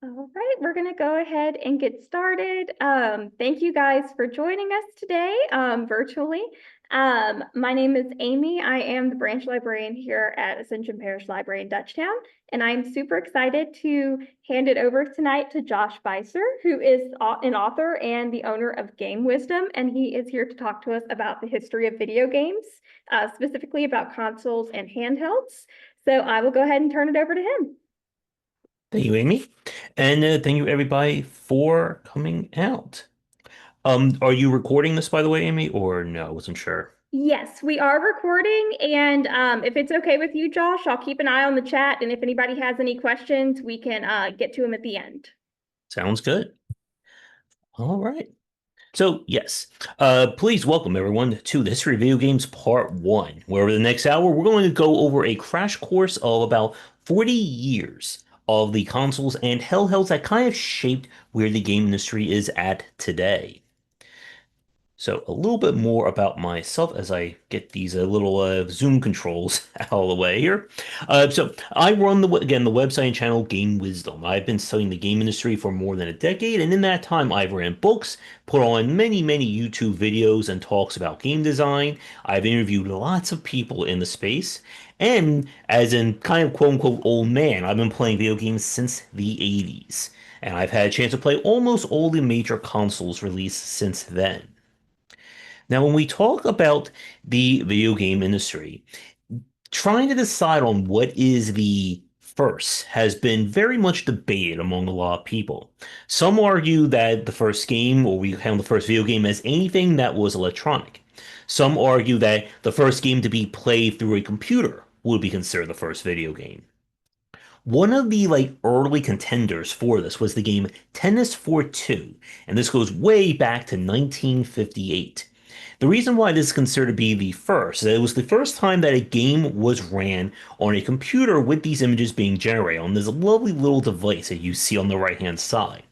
All right, we're going to go ahead and get started. Thank you guys for joining us today virtually. My name is Amy. I am the branch librarian here at Ascension Parish Library in Dutchtown, and I'm super excited to hand it over tonight to Josh Bycer, who is an author and the owner of Game Wisdom, and he is here to talk to us about the history of video games, specifically about consoles and handhelds. So I will go ahead and turn it over to him. Thank you, Amy. And thank you, everybody, for coming out. Are you recording this, by the way, Amy, or no? I wasn't sure. Yes, we are recording, and if it's okay with you, Josh, I'll keep an eye on the chat, and if anybody has any questions, we can get to them at the end. Sounds good. All right. So, yes, please welcome everyone to the History of Video Games Part 1, where over the next hour, we're going to go over a crash course of about 40 years of the consoles and handhelds that kind of shaped where the game industry is at today. So a little bit more about myself as I get these little Zoom controls out of the way here. So I run again the website and channel Game Wisdom. I've been studying the game industry for more than a decade, and in that time I've ran books, put on many YouTube videos and talks about game design. I've interviewed lots of people in the space, and as in kind of quote unquote old man, I've been playing video games since the 80s, and I've had a chance to play almost all the major consoles released since then. Now, when we talk about the video game industry, trying to decide on what is the first has been very much debated among a lot of people. Some argue that the first game, or we count the first video game as anything that was electronic. Some argue that the first game to be played through a computer would be considered the first video game. One of the early contenders for this was the game Tennis for Two, and this goes way back to 1958. The reason why this is considered to be the first is that it was the first time that a game was ran on a computer with these images being generated on this lovely little device that you see on the right-hand side.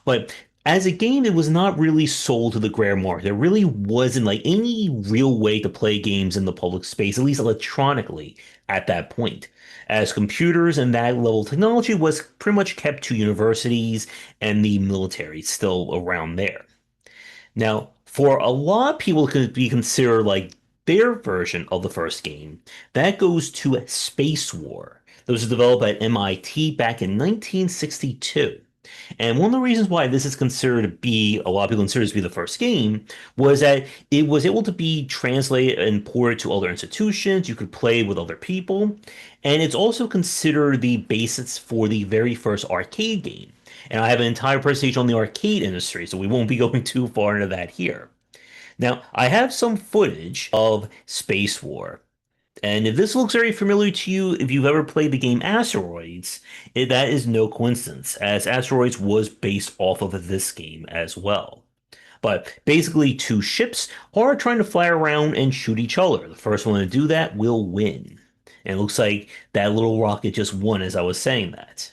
But as a game, it was not really sold to the grand market. There really wasn't any real way to play games in the public space, at least electronically, at that point. As computers and that level of technology was pretty much kept to universities and the military still around there. Now, for a lot of people it could be considered like their version of the first game, that goes to Space War. That was developed at MIT back in 1962. And one of the reasons why this is considered to be, a lot of people consider this to be the first game, was that it was able to be translated and ported to other institutions. You could play with other people. And it's also considered the basis for the very first arcade game. And I have an entire presentation on the arcade industry, so we won't be going too far into that here. Now, I have some footage of Space War. And if this looks very familiar to you, if you've ever played the game Asteroids, that is no coincidence, as Asteroids was based off of this game as well. But basically, two ships are trying to fly around and shoot each other. The first one to do that will win. And it looks like that little rocket just won as I was saying that.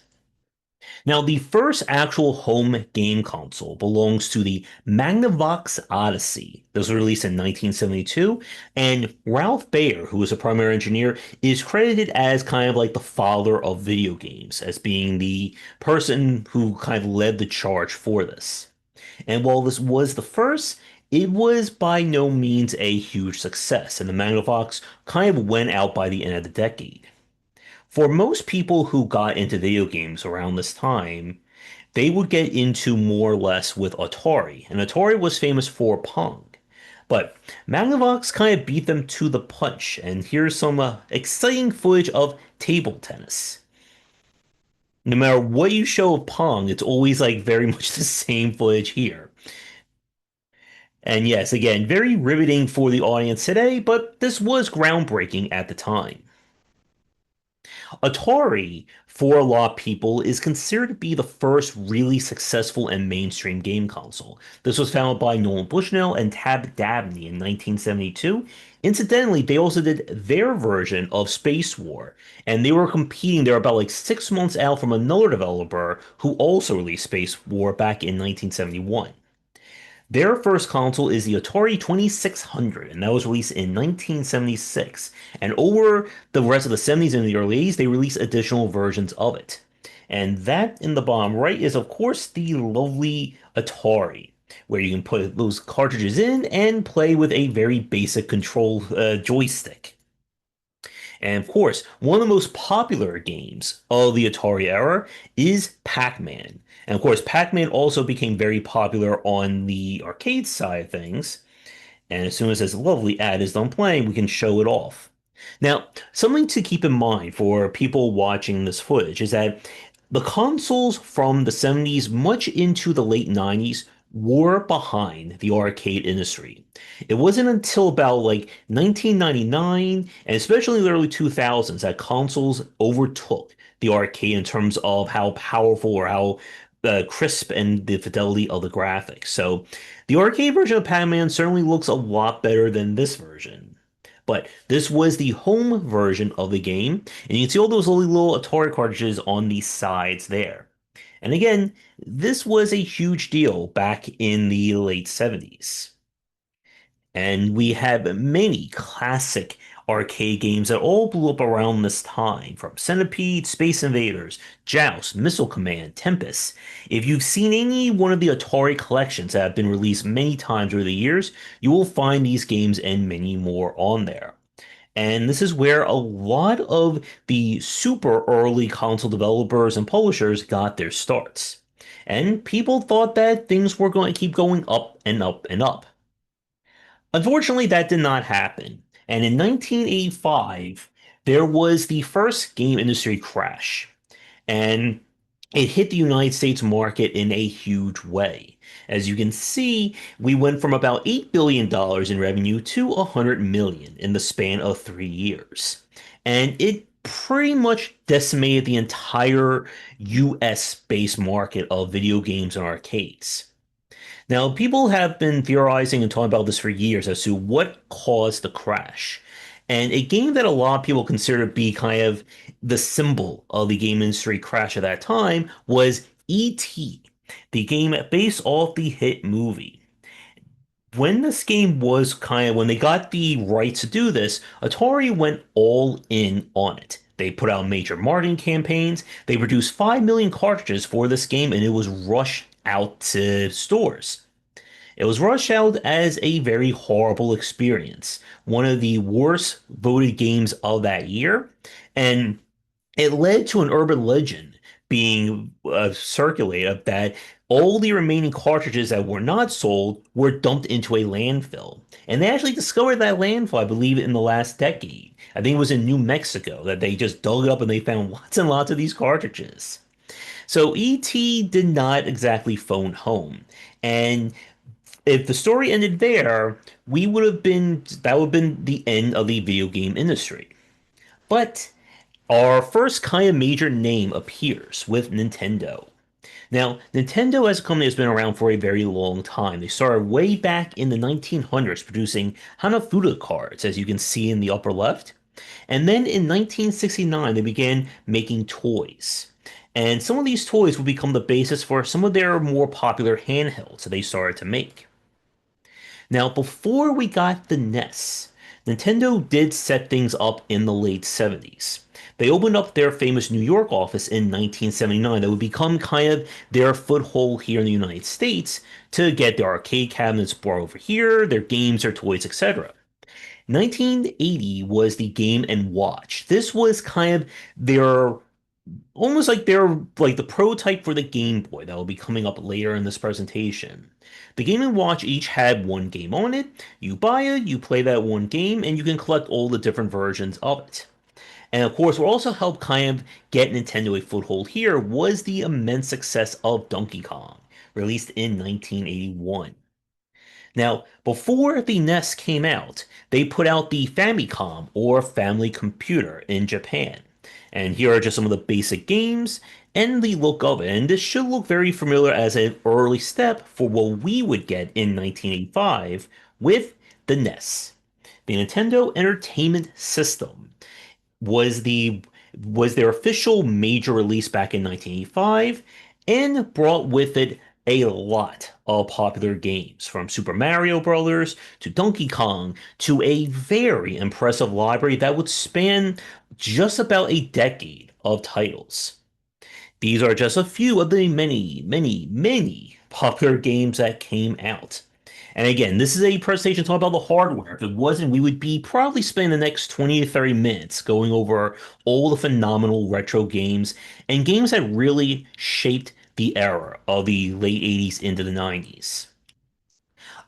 Now, the first actual home game console belongs to the Magnavox Odyssey. This was released in 1972, and Ralph Baer, who was a primary engineer, is credited as kind of like the father of video games, as being the person who kind of led the charge for this. And while this was the first, it was by no means a huge success, and the Magnavox kind of went out by the end of the decade. For most people who got into video games around this time, they would get into more or less with Atari, and Atari was famous for Pong. But Magnavox kind of beat them to the punch, and here's some exciting footage of table tennis. No matter what you show of Pong, it's always very much the same footage here. And yes, again, very riveting for the audience today, but this was groundbreaking at the time. Atari, for a lot of people, is considered to be the first really successful and mainstream game console. This was founded by Nolan Bushnell and Tab Dabney in 1972. Incidentally, they also did their version of Space War, and they were competing. They were about 6 months out from another developer who also released Space War back in 1971. Their first console is the Atari 2600, and that was released in 1976. And over the rest of the 70s and the early 80s, they released additional versions of it. And that in the bottom right is, of course, the lovely Atari, where you can put those cartridges in and play with a very basic control joystick. And of course, one of the most popular games of the Atari era is Pac-Man. And of course, Pac-Man also became very popular on the arcade side of things. And as soon as this lovely ad is done playing, we can show it off. Now, something to keep in mind for people watching this footage is that the consoles from the 70s, much into the late 90s, were behind the arcade industry. It wasn't until about like 1999 and especially the early 2000s that consoles overtook the arcade in terms of how powerful or how crisp and the fidelity of the graphics. So the arcade version of Pac-Man certainly looks a lot better than this version. But this was the home version of the game, and you can see all those little Atari cartridges on the sides there. And again, this was a huge deal back in the late 70s. And we have many classic arcade games that all blew up around this time, from Centipede, Space Invaders, Joust, Missile Command, Tempest. If you've seen any one of the Atari collections that have been released many times over the years, you will find these games and many more on there. And this is where a lot of the super early console developers and publishers got their starts. And people thought that things were going to keep going up and up and up. Unfortunately, that did not happen. And in 1985, there was the first game industry crash. And it hit the United States market in a huge way. As you can see, we went from about $8 billion in revenue to $100 million in the span of 3 years. And it pretty much decimated the entire US based market of video games and arcades. Now, people have been theorizing and talking about this for years as to what caused the crash. And a game that a lot of people consider to be kind of the symbol of the game industry crash at that time was E.T., the game based off the hit movie. When this game was when they got the rights to do this, Atari went all in on it. They put out major marketing campaigns. They produced 5 million cartridges for this game, and it was rushed out to stores. It was rushed out as a very horrible experience, one of the worst voted games of that year, and it led to an urban legend being circulated that all the remaining cartridges that were not sold were dumped into a landfill. And they actually discovered that landfill, I believe, in the last decade. I think it was in New Mexico that they just dug up and they found lots and lots of these cartridges. So E.T. did not exactly phone home. And if the story ended there, that would have been the end of the video game industry. But our first kind of major name appears with Nintendo. Now, Nintendo as a company has been around for a very long time. They started way back in the 1900s producing Hanafuda cards, as you can see in the upper left. And then in 1969, they began making toys. And some of these toys would become the basis for some of their more popular handhelds that they started to make. Now, before we got the NES, Nintendo did set things up in the late 70s. They opened up their famous New York office in 1979 that would become kind of their foothold here in the United States to get their arcade cabinets brought over here, their games, their toys, etc. 1980 was the Game and Watch. This was kind of their almost like they're like the prototype for the Game Boy that will be coming up later in this presentation. The Game & Watch each had one game on it. You buy it, you play that one game, and you can collect all the different versions of it. And of course, what also helped kind of get Nintendo a foothold here was the immense success of Donkey Kong, released in 1981. Now, before the NES came out, they put out the Famicom or Family Computer in Japan. And here are just some of the basic games and the look of it. And this should look very familiar as an early step for what we would get in 1985 with the NES. The Nintendo Entertainment System was their official major release back in 1985 and brought with it a lot of popular games, from Super Mario Brothers to Donkey Kong to a very impressive library that would span just about a decade of titles. These are just a few of the many, many, many popular games that came out. And again, this is a presentation talking about the hardware. If it wasn't, we would be probably spending the next 20 to 30 minutes going over all the phenomenal retro games and games that really shaped the era of the late 80s into the 90s.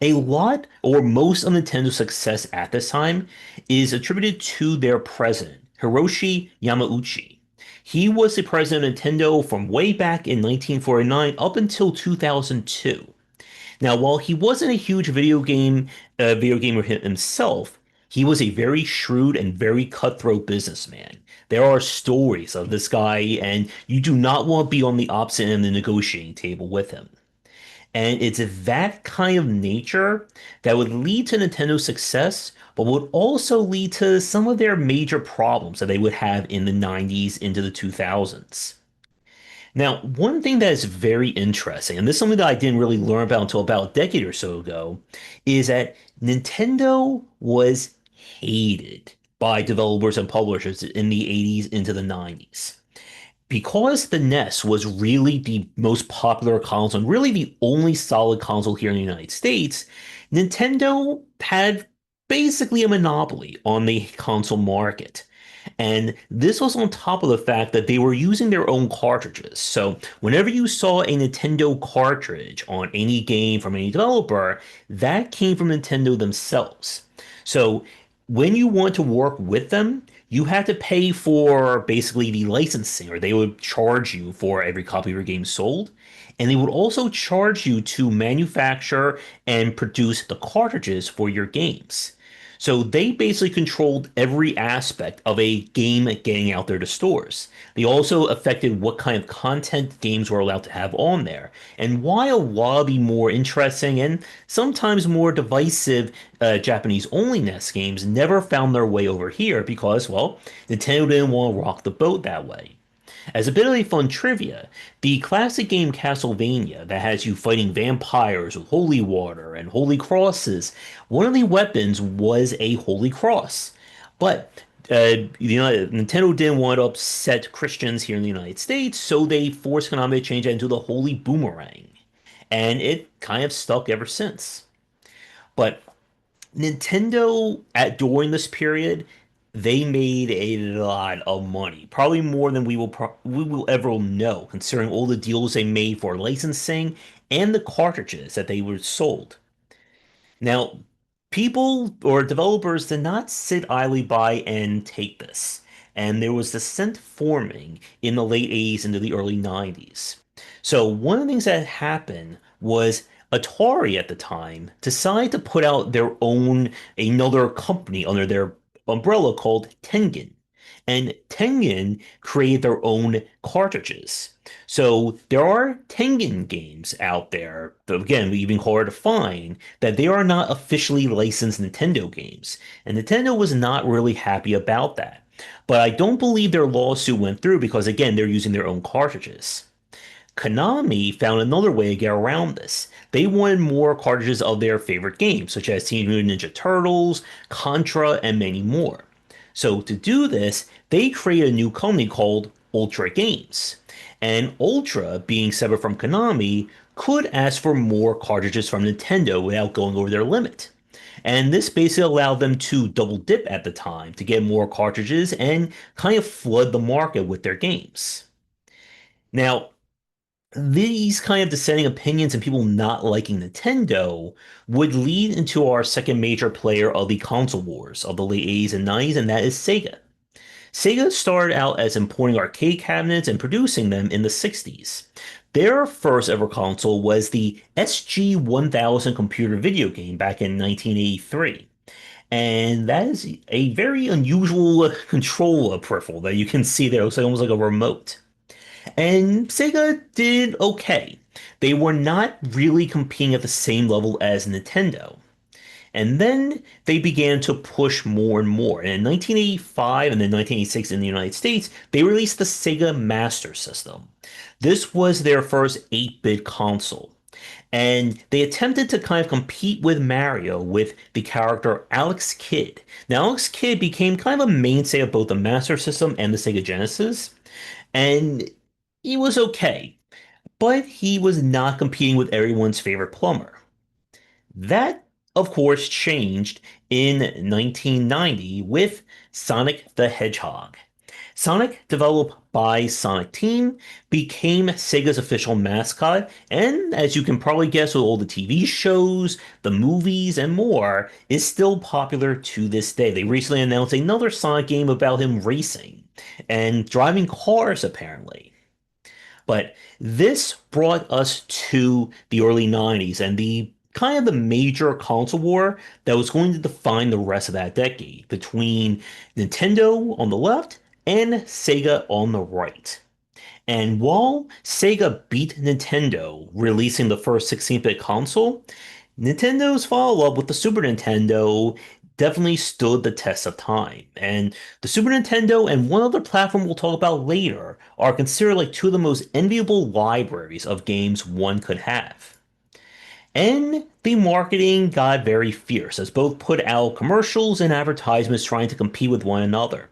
A lot or most of Nintendo's success at this time is attributed to their president, Hiroshi Yamauchi. He was the president of Nintendo from way back in 1949 up until 2002. Now, while he wasn't a huge video gamer himself, he was a very shrewd and very cutthroat businessman. There are stories of this guy, and you do not want to be on the opposite end of the negotiating table with him. And it's that kind of nature that would lead to Nintendo's success, but would also lead to some of their major problems that they would have in the 90s into the 2000s. Now, one thing that is very interesting, and this is something that I didn't really learn about until about a decade or so ago, is that Nintendo was hated by developers and publishers in the 80s into the 90s. Because the NES was really the most popular console and really the only solid console here in the United States, Nintendo had basically a monopoly on the console market. And this was on top of the fact that they were using their own cartridges. So whenever you saw a Nintendo cartridge on any game from any developer, that came from Nintendo themselves. So when you want to work with them, you had to pay for basically the licensing, or they would charge you for every copy of your game sold. And they would also charge you to manufacture and produce the cartridges for your games. So they basically controlled every aspect of a game getting out there to stores. They also affected what kind of content games were allowed to have on there. And while the more interesting and sometimes more divisive Japanese only NES games never found their way over here because, well, Nintendo didn't want to rock the boat that way. As a bit of a fun trivia, the classic game Castlevania that has you fighting vampires with holy water and holy crosses, one of the weapons was a holy cross. But Nintendo didn't want to upset Christians here in the United States, so they forced Konami to change it into the holy boomerang. And it kind of stuck ever since. But Nintendo at during this period, they made a lot of money, probably more than we will ever know, considering all the deals they made for licensing and the cartridges that they were sold. Now, people or developers did not sit idly by and take this, and there was dissent forming in the late 80s into the early 90s. So one of the things that happened was Atari at the time decided to put out their own another company under their umbrella called Tengen. And Tengen created their own cartridges. So there are Tengen games out there, again, we even harder to find, that they are not officially licensed Nintendo games. And Nintendo was not really happy about that. But I don't believe their lawsuit went through because, again, they're using their own cartridges. Konami found another way to get around this. They wanted more cartridges of their favorite games, such as Teenage Mutant Ninja Turtles, Contra, and many more. So to do this, they created a new company called Ultra Games. And Ultra, being separate from Konami, could ask for more cartridges from Nintendo without going over their limit. And this basically allowed them to double dip at the time to get more cartridges and kind of flood the market with their games. Now, these kind of dissenting opinions and people not liking Nintendo would lead into our second major player of the console wars of the late 80s and 90s, and that is Sega. Sega started out as importing arcade cabinets and producing them in the 60s. Their first ever console was the SG-1000 computer video game back in 1983. And that is a very unusual control peripheral that you can see there. It looks like almost like a remote. And Sega did okay. They were not really competing at the same level as Nintendo. And then they began to push more and more. And in 1985 and then 1986 in the United States, they released the Sega Master System. This was their first 8-bit console. And they attempted to kind of compete with Mario with the character Alex Kidd. Now, Alex Kidd became kind of a mainstay of both the Master System and the Sega Genesis. And He was okay, but he was not competing with everyone's favorite plumber. That, of course, changed in 1990 with Sonic the Hedgehog. Sonic, developed by Sonic Team, became Sega's official mascot, and as you can probably guess with all the TV shows, the movies, and more, is still popular to this day. They recently announced another Sonic game about him racing and driving cars, apparently. But this brought us to the early 90s and the kind of the major console war that was going to define the rest of that decade between Nintendo on the left and Sega on the right. And while Sega beat Nintendo, releasing the first 16-bit console, Nintendo's follow-up with the Super Nintendo definitely stood the test of time. And the Super Nintendo and one other platform we'll talk about later are considered like two of the most enviable libraries of games one could have. And the marketing got very fierce as both put out commercials and advertisements trying to compete with one another.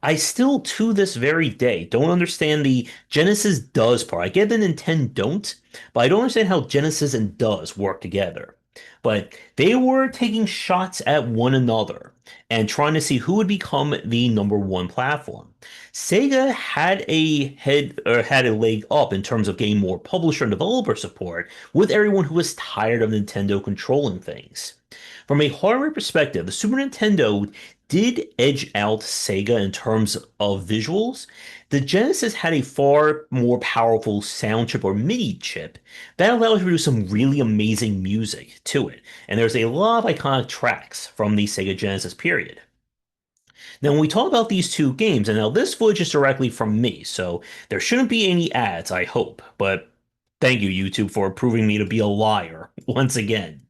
I still, to this very day, don't understand the Genesis does part. I get the Nintendo don't, but I don't understand how Genesis and does work together. But they were taking shots at one another and trying to see who would become the number one platform. Sega had a head or had a leg up in terms of getting more publisher and developer support with everyone who was tired of Nintendo controlling things. From a hardware perspective, the Super Nintendo did edge out Sega in terms of visuals. The Genesis had a far more powerful sound chip or MIDI chip that allowed you to produce some really amazing music to it. And there's a lot of iconic tracks from the Sega Genesis period. Now, when we talk about these two games, and now this footage is directly from me, so there shouldn't be any ads, I hope. But thank you, YouTube, for proving me to be a liar once again.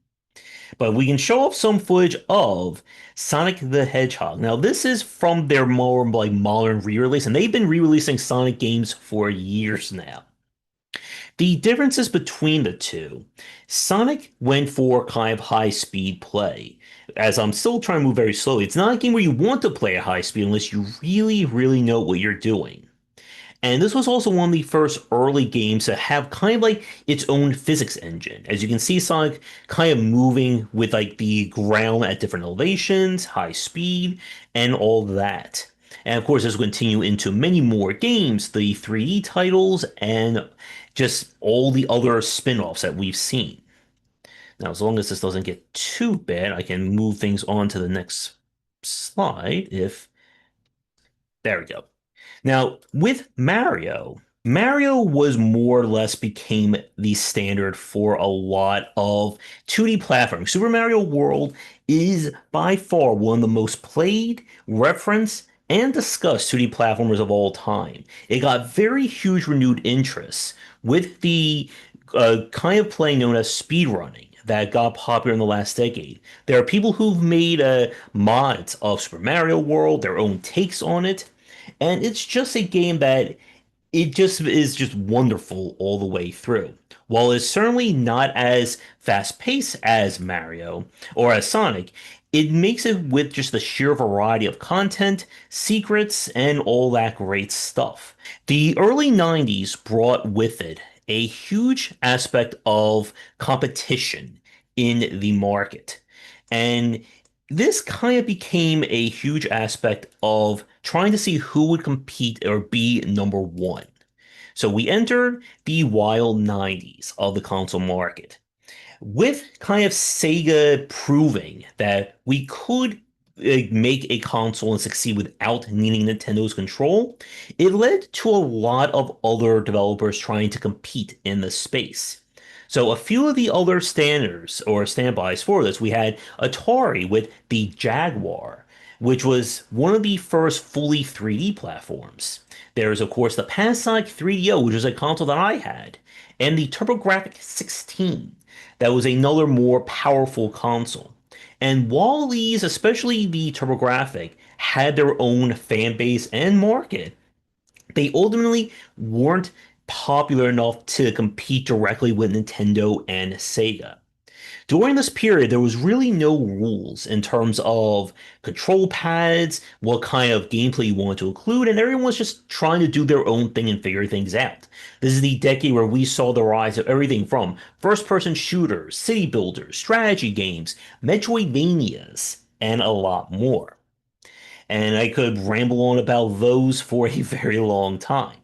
But we can show off some footage of Sonic the Hedgehog. Now, this is from their more like modern re-release, and they've been re-releasing Sonic games for years now. The differences between the two, Sonic went for kind of high-speed play. As I'm still trying to move very slowly, it's not a game where you want to play at high speed unless you really, really know what you're doing. And this was also one of the first early games to have kind of like its own physics engine. As you can see, Sonic kind of moving with like the ground at different elevations, high speed, and all that. And of course, this will continue into many more games, the 3D titles, and just all the other spin-offs that we've seen. Now, as long as this doesn't get too bad, I can move things on to the next slide if there we go. Now, with Mario, Mario was more or less became the standard for a lot of 2D platforming. Super Mario World is by far one of the most played, referenced, and discussed 2D platformers of all time. It got very huge renewed interest with the kind of play known as speedrunning that got popular in the last decade. There are people who've made mods of Super Mario World, their own takes on it, and it's just a game that it just is just wonderful all the way through. While it's certainly not as fast paced as Mario or as Sonic, it makes it with just the sheer variety of content, secrets, and all that great stuff. The early 90s brought with it a huge aspect of competition in the market. And this kind of became a huge aspect of trying to see who would compete or be number one. So we entered the wild 90s of the console market with kind of Sega proving that we could make a console and succeed without needing Nintendo's control. It led to a lot of other developers trying to compete in the space. So a few of the other standards or standbys for this, we had Atari with the Jaguar, which was one of the first fully 3D platforms. There's, of course, the Panasonic 3DO, which was a console that I had, and the TurboGrafx 16. That was another more powerful console. And while these, especially the TurboGrafx, had their own fan base and market, they ultimately weren't popular enough to compete directly with Nintendo and Sega. During this period, there was really no rules in terms of control pads, what kind of gameplay you wanted to include, and everyone was just trying to do their own thing and figure things out. This is the decade where we saw the rise of everything from first-person shooters, city builders, strategy games, Metroidvanias, and a lot more. And I could ramble on about those for a very long time.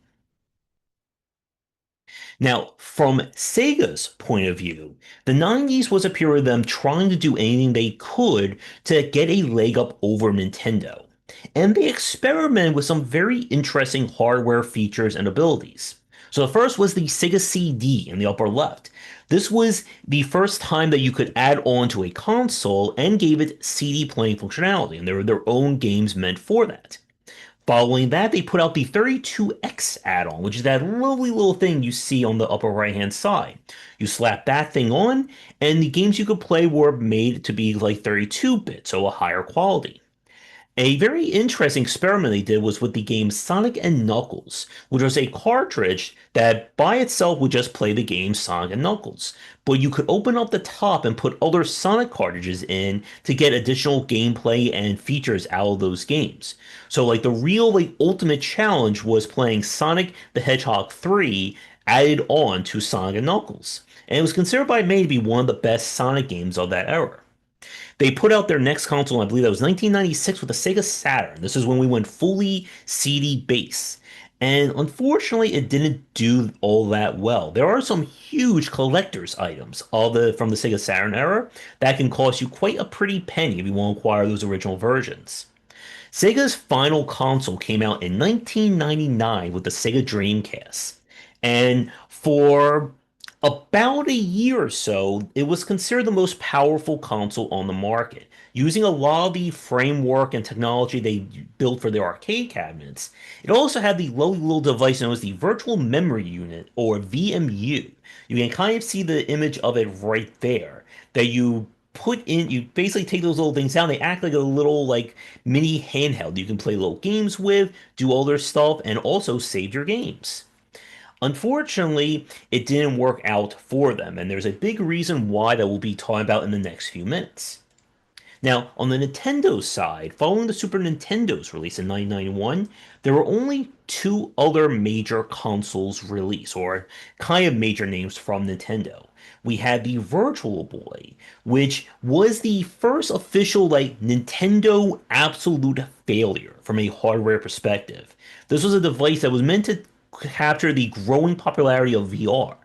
Now, from Sega's point of view, the 90s was a period of them trying to do anything they could to get a leg up over Nintendo. And they experimented with some very interesting hardware features and abilities. So the first was the Sega CD in the upper left. This was the first time that you could add on to a console and gave it CD playing functionality, and there were their own games meant for that. Following that, they put out the 32X add-on, which is that lovely little thing you see on the upper right-hand side. You slap that thing on, and the games you could play were made to be like 32-bit, so a higher quality. A very interesting experiment they did was with the game Sonic and Knuckles, which was a cartridge that by itself would just play the game Sonic and Knuckles. But you could open up the top and put other Sonic cartridges in to get additional gameplay and features out of those games. So like the real like ultimate challenge was playing Sonic the Hedgehog 3 added on to Sonic and Knuckles. And it was considered by many to be one of the best Sonic games of that era. They put out their next console, I believe that was 1996 with the Sega Saturn. This is when we went fully CD base. And unfortunately, it didn't do all that well. There are some huge collector's items from the Sega Saturn era that can cost you quite a pretty penny if you want to acquire those original versions. Sega's final console came out in 1999 with the Sega Dreamcast. And for about a year or so, it was considered the most powerful console on the market. Using a lot of the framework and technology they built for their arcade cabinets, it also had the lovely little device known as the Virtual Memory Unit, or VMU. You can kind of see the image of it right there, that you put in, you basically take those little things down, they act like a little like mini handheld. You can play little games with, do other stuff, and also save your games. Unfortunately, it didn't work out for them, and there's a big reason why that we'll be talking about in the next few minutes. Now, on the Nintendo side, following the Super Nintendo's release in 1991, there were only two other major consoles released, or kind of major names from Nintendo. We had the Virtual Boy, which was the first official like Nintendo absolute failure from a hardware perspective. This was a device that was meant to capture the growing popularity of VR.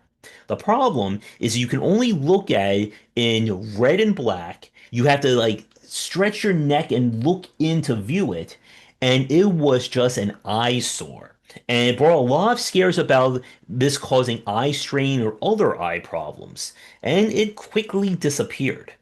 The problem is you can only look at it in red and black. You have to like stretch your neck and look in to view it, and it was just an eyesore. And it brought a lot of scares about this causing eye strain or other eye problems, and it quickly disappeared.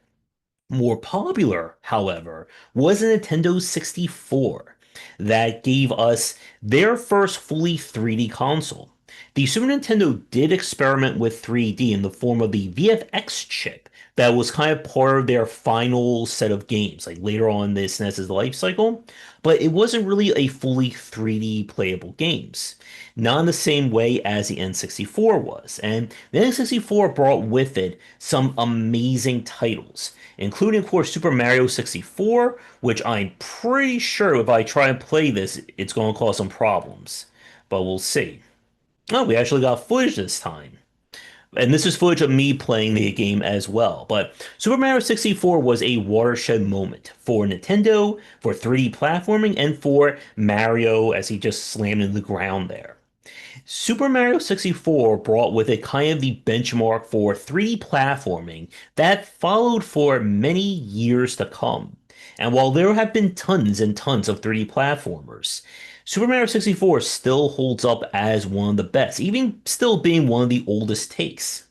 More popular, however, was the Nintendo 64 that gave us their first fully 3D console. The Super Nintendo did experiment with 3D in the form of the VFX chip that was kind of part of their final set of games, like later on in the SNES's life cycle, but it wasn't really a fully 3D playable games. Not in the same way as the N64 was. And the N64 brought with it some amazing titles, including, of course, Super Mario 64, which I'm pretty sure if I try and play this, it's going to cause some problems. But we'll see. Oh, we actually got footage this time. And this is footage of me playing the game as well. But Super Mario 64 was a watershed moment for Nintendo, for 3D platforming, and for Mario as he just slammed into the ground there. Super Mario 64 brought with it kind of the benchmark for 3D platforming that followed for many years to come. And while there have been tons and tons of 3D platformers, Super Mario 64 still holds up as one of the best, even still being one of the oldest takes.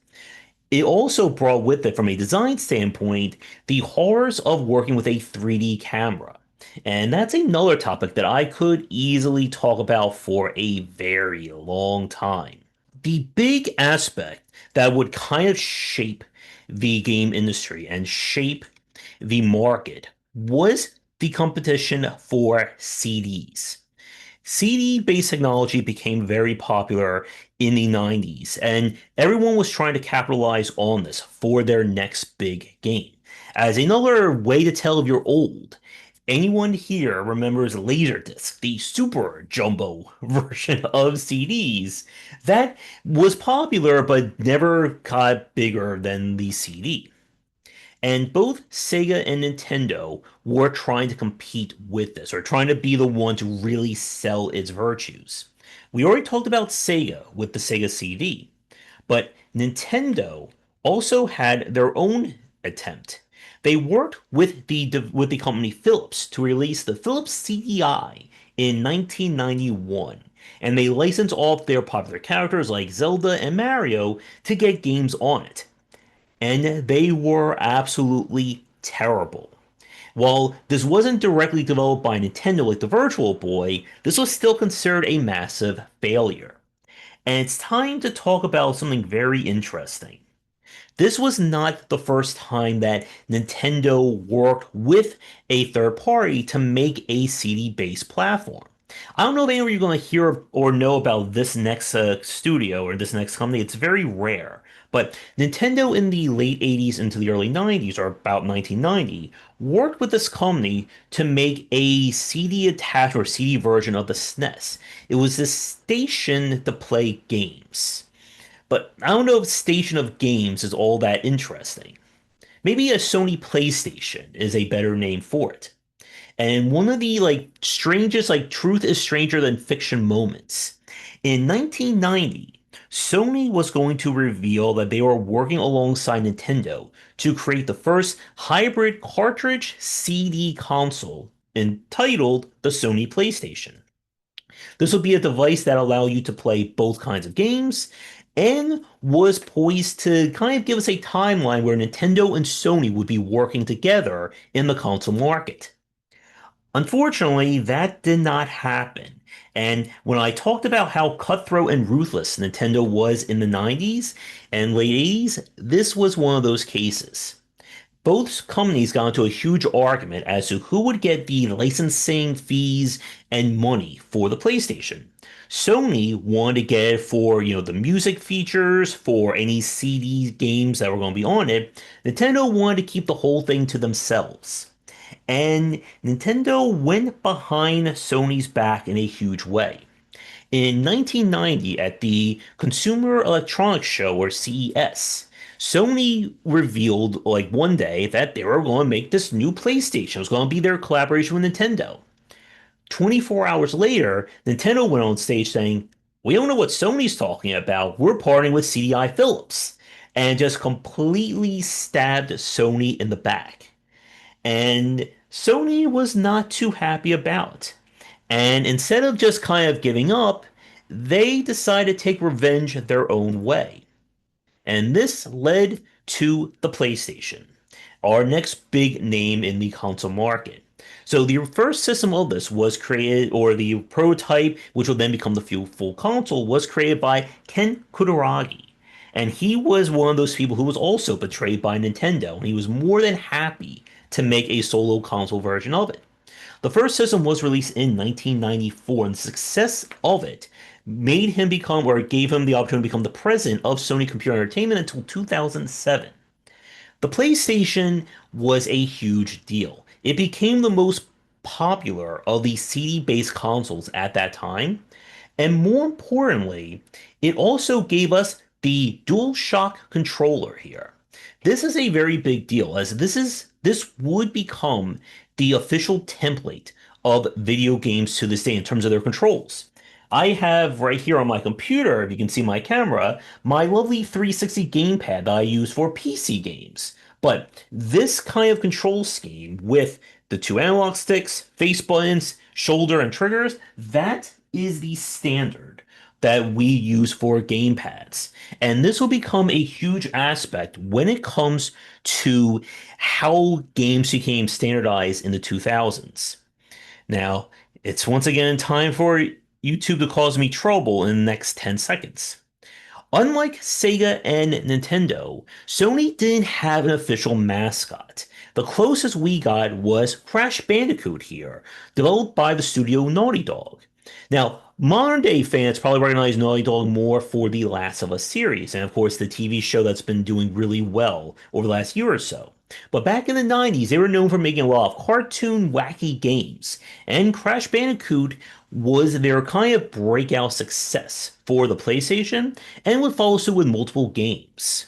It also brought with it, from a design standpoint, the horrors of working with a 3D camera. And that's another topic that I could easily talk about for a very long time. The big aspect that would kind of shape the game industry and shape the market was the competition for CDs. CD-based technology became very popular in the 90s, and everyone was trying to capitalize on this for their next big game. As another way to tell if you're old, anyone here remembers Laserdisc, the super jumbo version of CDs that was popular but never got bigger than the CD. And both Sega and Nintendo were trying to compete with this, or trying to be the one to really sell its virtues. We already talked about Sega with the Sega CD, but Nintendo also had their own attempt. They worked with the company Philips to release the Philips CDI in 1991, and they licensed all of their popular characters like Zelda and Mario to get games on it. And they were absolutely terrible. While this wasn't directly developed by Nintendo like the Virtual Boy, this was still considered a massive failure. And it's time to talk about something very interesting. This was not the first time that Nintendo worked with a third party to make a CD-based platform. I don't know if any of you are going to hear or know about this next studio or this next company. It's very rare. But Nintendo in the late 80s into the early 90s, or about 1990, worked with this company to make a CD attached or CD version of the SNES. It was this station to play games. But I don't know if Station of Games is all that interesting. Maybe a Sony PlayStation is a better name for it. And one of the strangest truth is stranger than fiction moments. In 1990, Sony was going to reveal that they were working alongside Nintendo to create the first hybrid cartridge CD console entitled the Sony PlayStation. This would be a device that allowed you to play both kinds of games and was poised to kind of give us a timeline where Nintendo and Sony would be working together in the console market. Unfortunately, that did not happen. And when I talked about how cutthroat and ruthless Nintendo was in the 90s and late 80s, this was one of those cases. Both companies got into a huge argument as to who would get the licensing fees and money for the PlayStation. Sony wanted to get it for, the music features, for any CD games that were going to be on it. Nintendo wanted to keep the whole thing to themselves. And Nintendo went behind Sony's back in a huge way. In 1990, at the Consumer Electronics Show, or CES, Sony revealed one day that they were going to make this new PlayStation. It was going to be their collaboration with Nintendo. 24 hours later, Nintendo went on stage saying, "We don't know what Sony's talking about. We're partnering with CDI Philips," and just completely stabbed Sony in the back. And Sony was not too happy about it. And instead of just kind of giving up, they decided to take revenge their own way. And this led to the PlayStation, our next big name in the console market. So the first system of this was created, or the prototype, which would then become the full console, was created by Ken Kutaragi. And he was one of those people who was also betrayed by Nintendo, and he was more than happy to make a solo console version of it. The first system was released in 1994, and the success of it made him become, or gave him the opportunity to become the president of Sony Computer Entertainment until 2007. The PlayStation was a huge deal. It became the most popular of the CD-based consoles at that time, and more importantly, it also gave us the DualShock controller here. This is a very big deal, as this would become the official template of video games to this day in terms of their controls. I have right here on my computer, if you can see my camera, my lovely 360 gamepad that I use for PC games. But this kind of control scheme with the two analog sticks, face buttons, shoulder, and triggers, that is the standard that we use for gamepads. And this will become a huge aspect when it comes to how games became standardized in the 2000s. Now, it's once again time for YouTube to cause me trouble in the next 10 seconds. Unlike Sega and Nintendo, Sony didn't have an official mascot. The closest we got was Crash Bandicoot here, developed by the studio Naughty Dog. Now, modern day fans probably recognize Naughty Dog more for the Last of Us series, and of course, the TV show that's been doing really well over the last year or so. But back in the 90s, they were known for making a lot of cartoon, wacky games, and Crash Bandicoot was their kind of breakout success for the PlayStation and would follow suit with multiple games.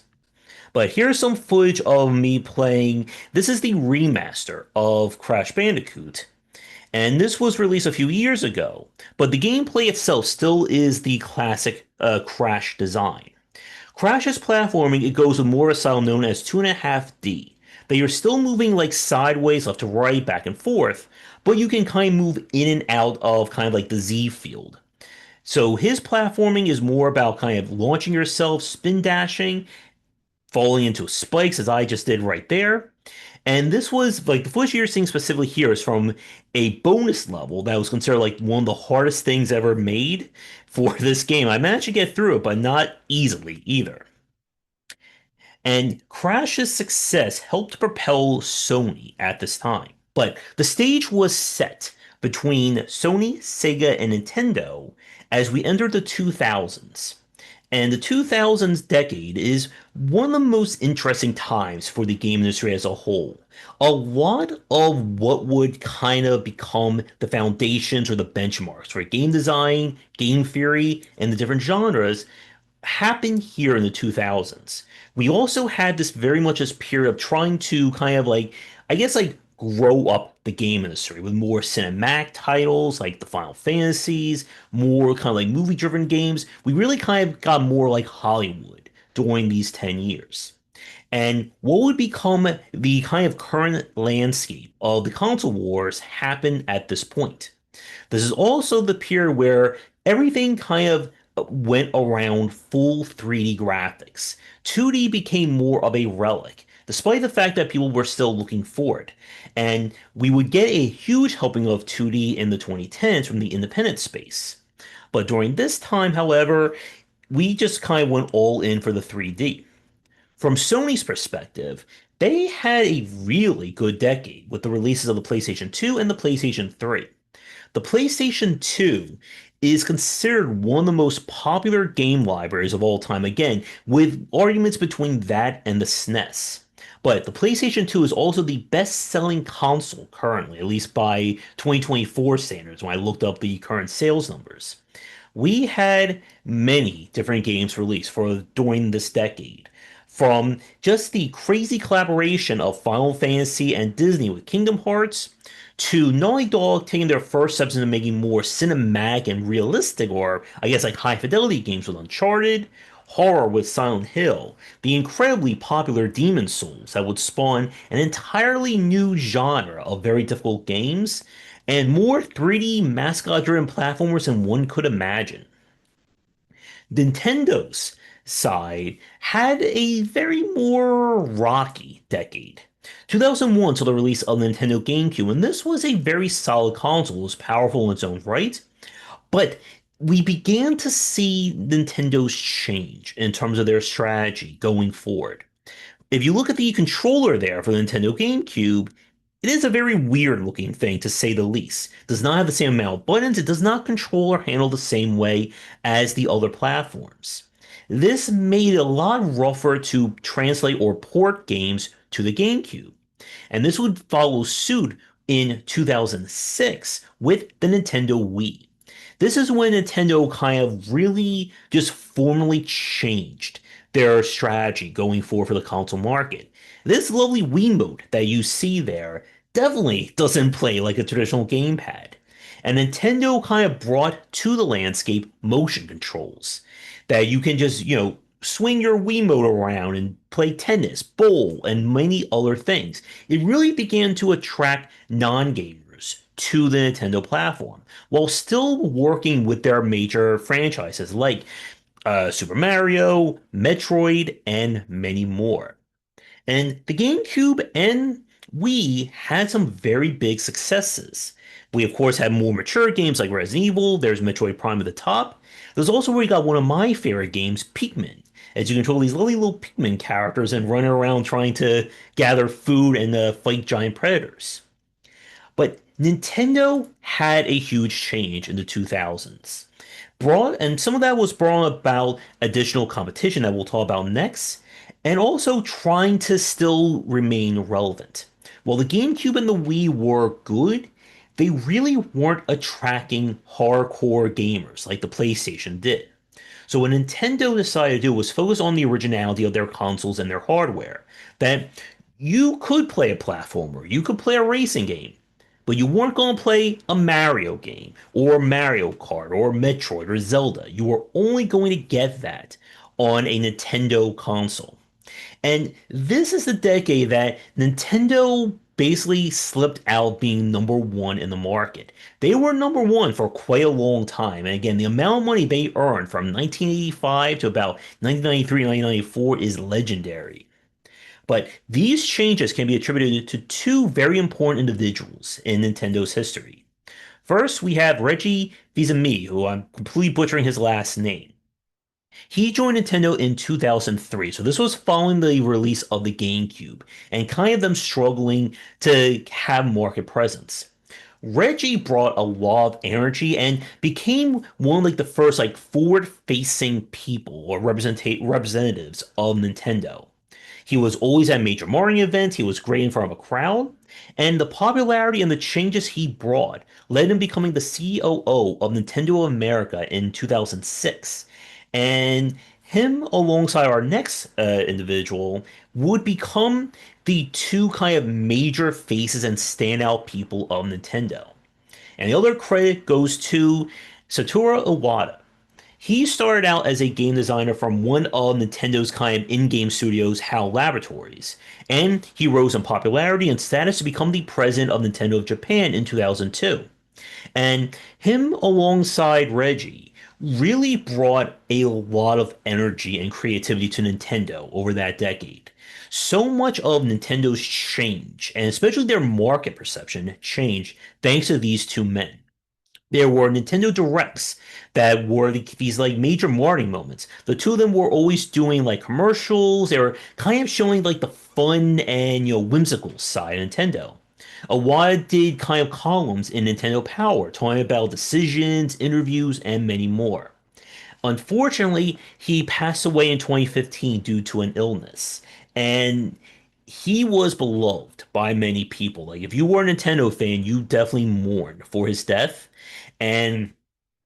But here's some footage of me playing. This is the remaster of Crash Bandicoot. And this was released a few years ago, but the gameplay itself still is the classic Crash design. Crash's platforming, it goes with more a style known as 2.5D, that you're still moving like sideways, left to right, back and forth, but you can kind of move in and out of kind of like the Z field. So his platforming is more about kind of launching yourself, spin dashing, falling into spikes as I just did right there. And this was like the footage you're seeing specifically here is from a bonus level that was considered like one of the hardest things ever made for this game. I managed to get through it, but not easily either. And Crash's success helped propel Sony at this time. But the stage was set between Sony, Sega, and Nintendo as we entered the 2000s. And the 2000s decade is one of the most interesting times for the game industry as a whole. A lot of what would kind of become the foundations or the benchmarks for game design, game theory, and the different genres happened here in the 2000s. We also had this very much this period of trying to kind of like, I guess, like grow up the game industry with more cinematic titles like the Final Fantasies, more kind of like movie driven games. We really kind of got more like Hollywood during these 10 years. And what would become the kind of current landscape of the console wars happened at this point. This is also the period where everything kind of went around full 3D graphics. 2D became more of a relic, despite the fact that people were still looking for it. And we would get a huge helping of 2D in the 2010s from the independent space. But during this time, however, we just kind of went all in for the 3D. From Sony's perspective, they had a really good decade with the releases of the PlayStation 2 and the PlayStation 3. The PlayStation 2 is considered one of the most popular game libraries of all time, again, with arguments between that and the SNES. But the PlayStation 2 is also the best-selling console currently, at least by 2024 standards, when I looked up the current sales numbers. We had many different games released for during this decade. From just the crazy collaboration of Final Fantasy and Disney with Kingdom Hearts, to Naughty Dog taking their first steps into making more cinematic and realistic, or I guess like high fidelity games with Uncharted, horror with Silent Hill, the incredibly popular Demon Souls that would spawn an entirely new genre of very difficult games, and more 3D mascot-driven platformers than one could imagine. Nintendo's side had a very more rocky decade. 2001 saw the release of Nintendo GameCube, and this was a very solid console. It was powerful in its own right, but we began to see Nintendo's change in terms of their strategy going forward. If you look at the controller there for the Nintendo GameCube, it is a very weird looking thing to say the least. It does not have the same amount of buttons, it does not control or handle the same way as the other platforms. This made it a lot rougher to translate or port games to the GameCube. And this would follow suit in 2006 with the Nintendo Wii. This is when Nintendo kind of really just formally changed their strategy going forward for the console market. This lovely Wii mode that you see there definitely doesn't play like a traditional gamepad. And Nintendo kind of brought to the landscape motion controls that you can just, swing your Wiimote around and play tennis, bowl, and many other things. It really began to attract non-gamers to the Nintendo platform while still working with their major franchises like Super Mario, Metroid, and many more. And the GameCube and Wii had some very big successes. We, of course, had more mature games like Resident Evil, there's Metroid Prime at the top. There's also where you got one of my favorite games, Pikmin, as you control these lovely little Pikmin characters and run around trying to gather food and fight giant predators. But Nintendo had a huge change in the 2000s. And some of that was brought about additional competition that we'll talk about next, and also trying to still remain relevant. While the GameCube and the Wii were good, they really weren't attracting hardcore gamers like the PlayStation did. So what Nintendo decided to do was focus on the originality of their consoles and their hardware. That you could play a platformer, you could play a racing game, but you weren't going to play a Mario game or Mario Kart or Metroid or Zelda. You were only going to get that on a Nintendo console. And this is the decade that Nintendo basically slipped out being number one in the market. They were number one for quite a long time. And again, the amount of money they earned from 1985 to about 1993, 1994 is legendary. But these changes can be attributed to two very important individuals in Nintendo's history. First, we have Reggie Fils-Aimé, who I'm completely butchering his last name. He joined Nintendo in 2003, so this was following the release of the GameCube and kind of them struggling to have market presence. Reggie brought a lot of energy and became one of the first forward-facing people or representatives of Nintendo. He was always at major marketing events, he was great in front of a crowd, and the popularity and the changes he brought led him becoming the COO of Nintendo of America in 2006. And him, alongside our next individual, would become the two kind of major faces and standout people of Nintendo. And the other credit goes to Satoru Iwata. He started out as a game designer from one of Nintendo's kind of in-game studios, HAL Laboratories, and he rose in popularity and status to become the president of Nintendo of Japan in 2002. And him alongside Reggie really brought a lot of energy and creativity to Nintendo over that decade. So much of Nintendo's change, and especially their market perception, changed thanks to these two men. There were Nintendo Directs that were these major marketing moments. The two of them were always doing commercials. They were kind of showing the fun and whimsical side of Nintendo. Awada did kind of columns in Nintendo Power, talking about decisions, interviews, and many more. Unfortunately, he passed away in 2015 due to an illness, and he was beloved by many people. Like if you were a Nintendo fan, you definitely mourned for his death, and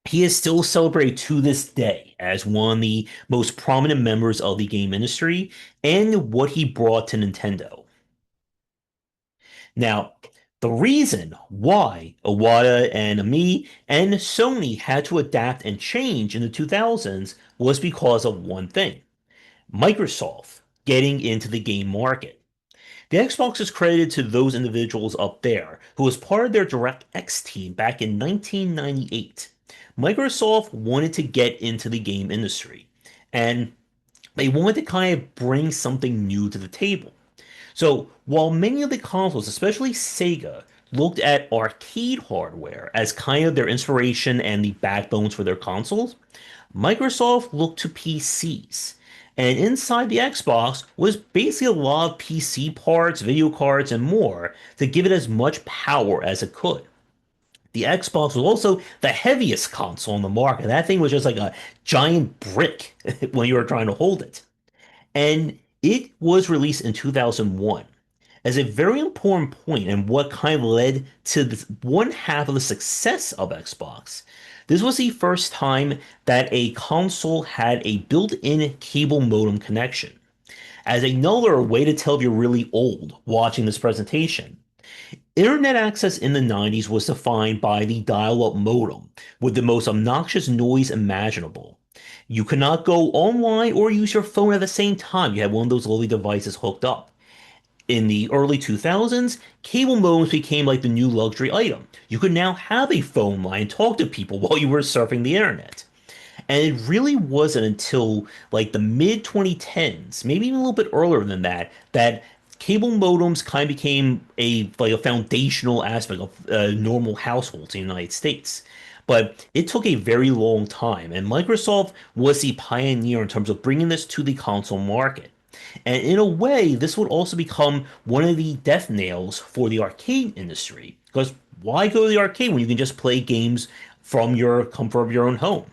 he is still celebrated to this day as one of the most prominent members of the game industry and what he brought to Nintendo. Now, the reason why Iwata and Ami and Sony had to adapt and change in the 2000s was because of one thing: Microsoft getting into the game market. The Xbox is credited to those individuals up there who was part of their DirectX team back in 1998. Microsoft wanted to get into the game industry, and they wanted to kind of bring something new to the table. So while many of the consoles, especially Sega, looked at arcade hardware as kind of their inspiration and the backbones for their consoles, Microsoft looked to PCs. And inside the Xbox was basically a lot of PC parts, video cards, and more to give it as much power as it could. The Xbox was also the heaviest console on the market. That thing was just like a giant brick when you were trying to hold it. And it was released in 2001 as a very important point and what kind of led to this one half of the success of Xbox. This was the first time that a console had a built-in cable modem connection. As another way to tell if you're really old watching this presentation, internet access in the 90s was defined by the dial-up modem with the most obnoxious noise imaginable. You could not go online or use your phone at the same time. You had one of those lovely devices hooked up. In the early 2000s, cable modems became like the new luxury item. You could now have a phone line and talk to people while you were surfing the internet. And it really wasn't until the mid 2010s, maybe even a little bit earlier than that, that cable modems kind of became a foundational aspect of normal households in the United States. But it took a very long time, and Microsoft was the pioneer in terms of bringing this to the console market. And in a way, this would also become one of the death nails for the arcade industry, Because why go to the arcade when you can just play games from your comfort of your own home?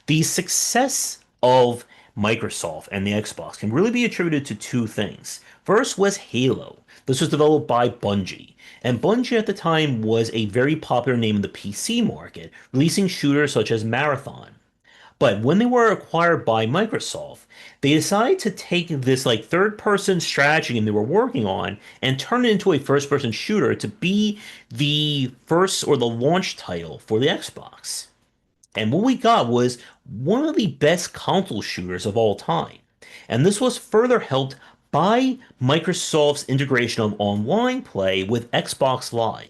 The success of Microsoft and the Xbox can really be attributed to two things. First was Halo. This was developed by Bungie, and Bungie at the time was a very popular name in the PC market, releasing shooters such as Marathon. But when they were acquired by Microsoft, they decided to take this like third-person strategy game they were working on and turn it into a first-person shooter to be the first or the launch title for the Xbox. And what we got was one of the best console shooters of all time. And this was further helped by Microsoft's integration of online play with Xbox Live.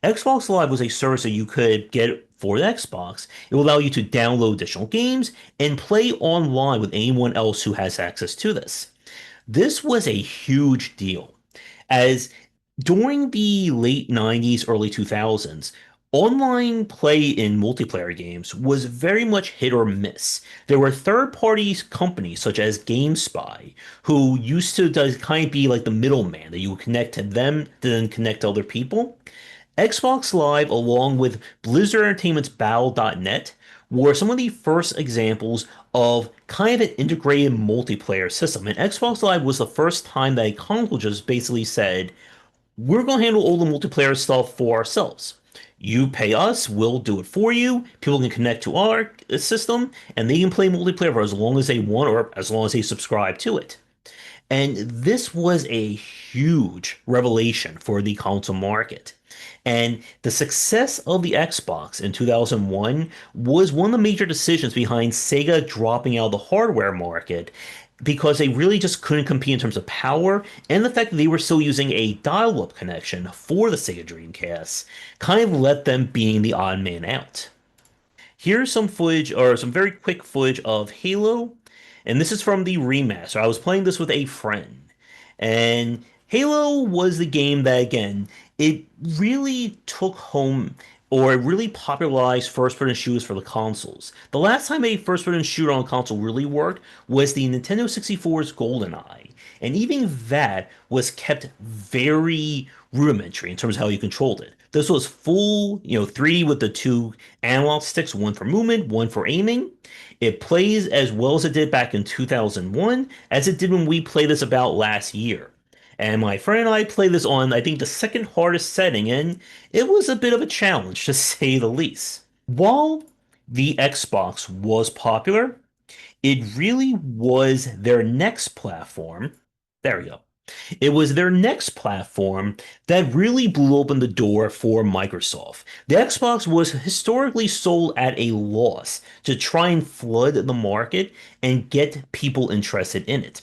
Xbox Live was a service that you could get for the Xbox. It will allow you to download additional games and play online with anyone else who has access to this. This was a huge deal, as during the late 90s, early 2000s, online play in multiplayer games was very much hit or miss. There were third-party companies such as GameSpy who used to kind of be like the middleman that you would connect to them, then connect to other people. Xbox Live, along with Blizzard Entertainment's Battle.net, were some of the first examples of kind of an integrated multiplayer system. And Xbox Live was the first time that a console just basically said, we're going to handle all the multiplayer stuff for ourselves. You pay us, we'll do it for you. People can connect to our system, and they can play multiplayer for as long as they want or as long as they subscribe to it. And this was a huge revelation for the console market. And the success of the Xbox in 2001 was one of the major decisions behind Sega dropping out of the hardware market because they really just couldn't compete in terms of power, and the fact that they were still using a dial-up connection for the Sega Dreamcast kind of let them being the odd man out. Here's some footage, or some very quick footage of Halo, and this is from the remaster. I was playing this with a friend, and Halo was the game that, again, it really took home or it really popularized first-person shooters for the consoles. The last time a first-person shooter on a console really worked was the Nintendo 64's GoldenEye, and even that was kept very rudimentary in terms of how you controlled it. This was full, 3D with the two analog sticks, one for movement, one for aiming. It plays as well as it did back in 2001, as it did when we played this about last year. And my friend and I played this on, I think, the second hardest setting, and it was a bit of a challenge, to say the least. While the Xbox was popular, it really was their next platform. There we go. It was their next platform that really blew open the door for Microsoft. The Xbox was historically sold at a loss to try and flood the market and get people interested in it.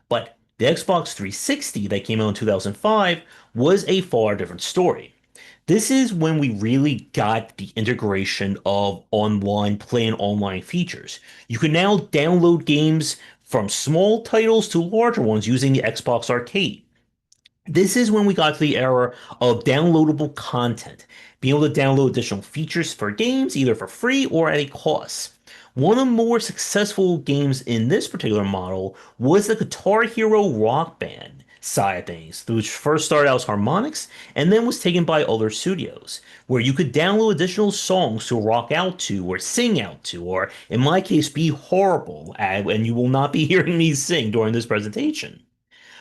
But the Xbox 360 that came out in 2005 was a far different story. This is when we really got the integration of online play and online features. You can now download games from small titles to larger ones using the Xbox Arcade. This is when we got to the era of downloadable content, being able to download additional features for games either for free or at a cost. One of the more successful games in this particular model was the Guitar Hero Rock Band side of things, which first started out as Harmonix and then was taken by other studios, where you could download additional songs to rock out to or sing out to, or in my case, be horrible at, and you will not be hearing me sing during this presentation.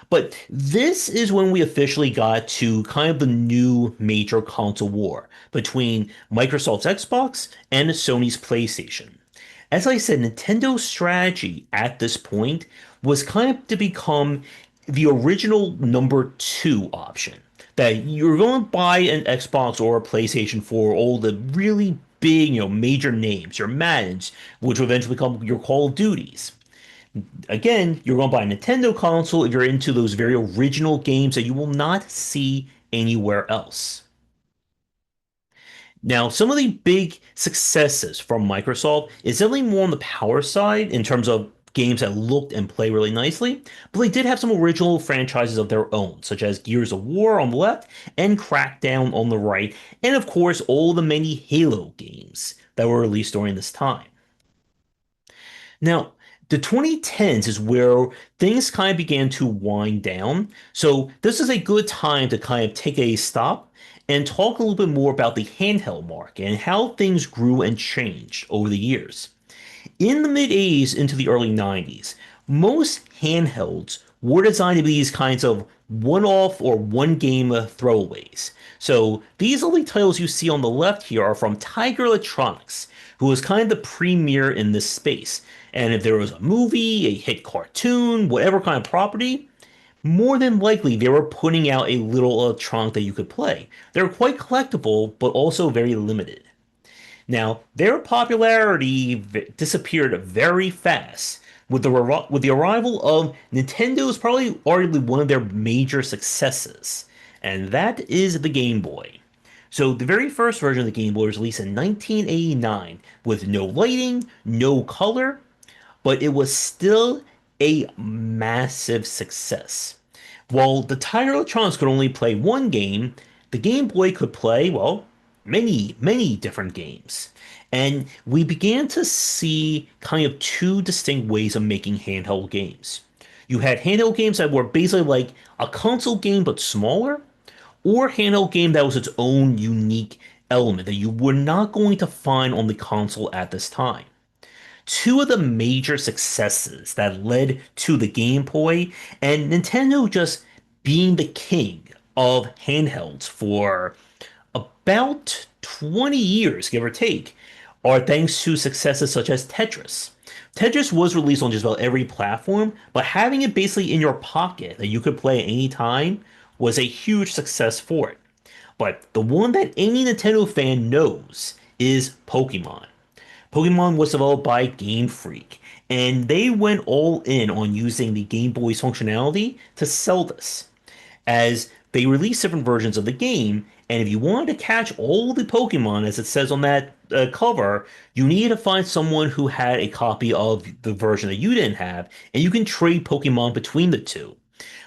But this is when we officially got to kind of the new major console war between Microsoft's Xbox and Sony's PlayStation. As I said, Nintendo's strategy at this point was kind of to become the original number two option. That you're going to buy an Xbox or a PlayStation for all the really big, major names, your Maddens, which will eventually become your Call of Duties. Again, you're going to buy a Nintendo console if you're into those very original games that you will not see anywhere else. Now, some of the big successes from Microsoft is definitely more on the power side in terms of games that looked and play really nicely, but they did have some original franchises of their own, such as Gears of War on the left and Crackdown on the right, and of course, all the many Halo games that were released during this time. Now, The 2010s is where things kind of began to wind down. So this is a good time to kind of take a stop and talk a little bit more about the handheld market and how things grew and changed over the years. In the mid 80s into the early 90s, most handhelds were designed to be these kinds of one-off or one-game throwaways. So these only titles you see on the left here are from Tiger Electronics, who was kind of the premier in this space. And if there was a movie, a hit cartoon, whatever kind of property, more than likely they were putting out a little electronic that you could play. They were quite collectible, but also very limited. Now, their popularity disappeared very fast with the arrival of Nintendo's probably arguably one of their major successes, and that is the Game Boy. So the very first version of the Game Boy was released in 1989 with no lighting, no color, but it was still a massive success. While the Tiger Electronics could only play one game, the Game Boy could play, well, many different games. And we began to see kind of two distinct ways of making handheld games. You had handheld games that were basically like a console game but smaller, or handheld game that was its own unique element that you were not going to find on the console at this time. Two of the major successes that led to the Game Boy and Nintendo just being the king of handhelds for about 20 years, give or take, are thanks to successes such as Tetris. Tetris was released on just about every platform, but having it basically in your pocket that you could play at any time was a huge success for it. But the one that any Nintendo fan knows is Pokemon. Pokemon was developed by Game Freak, and they went all in on using the Game Boy's functionality to sell this, as they released different versions of the game. And if you wanted to catch all the Pokemon, as it says on that cover, you needed to find someone who had a copy of the version that you didn't have, and you can trade Pokemon between the two,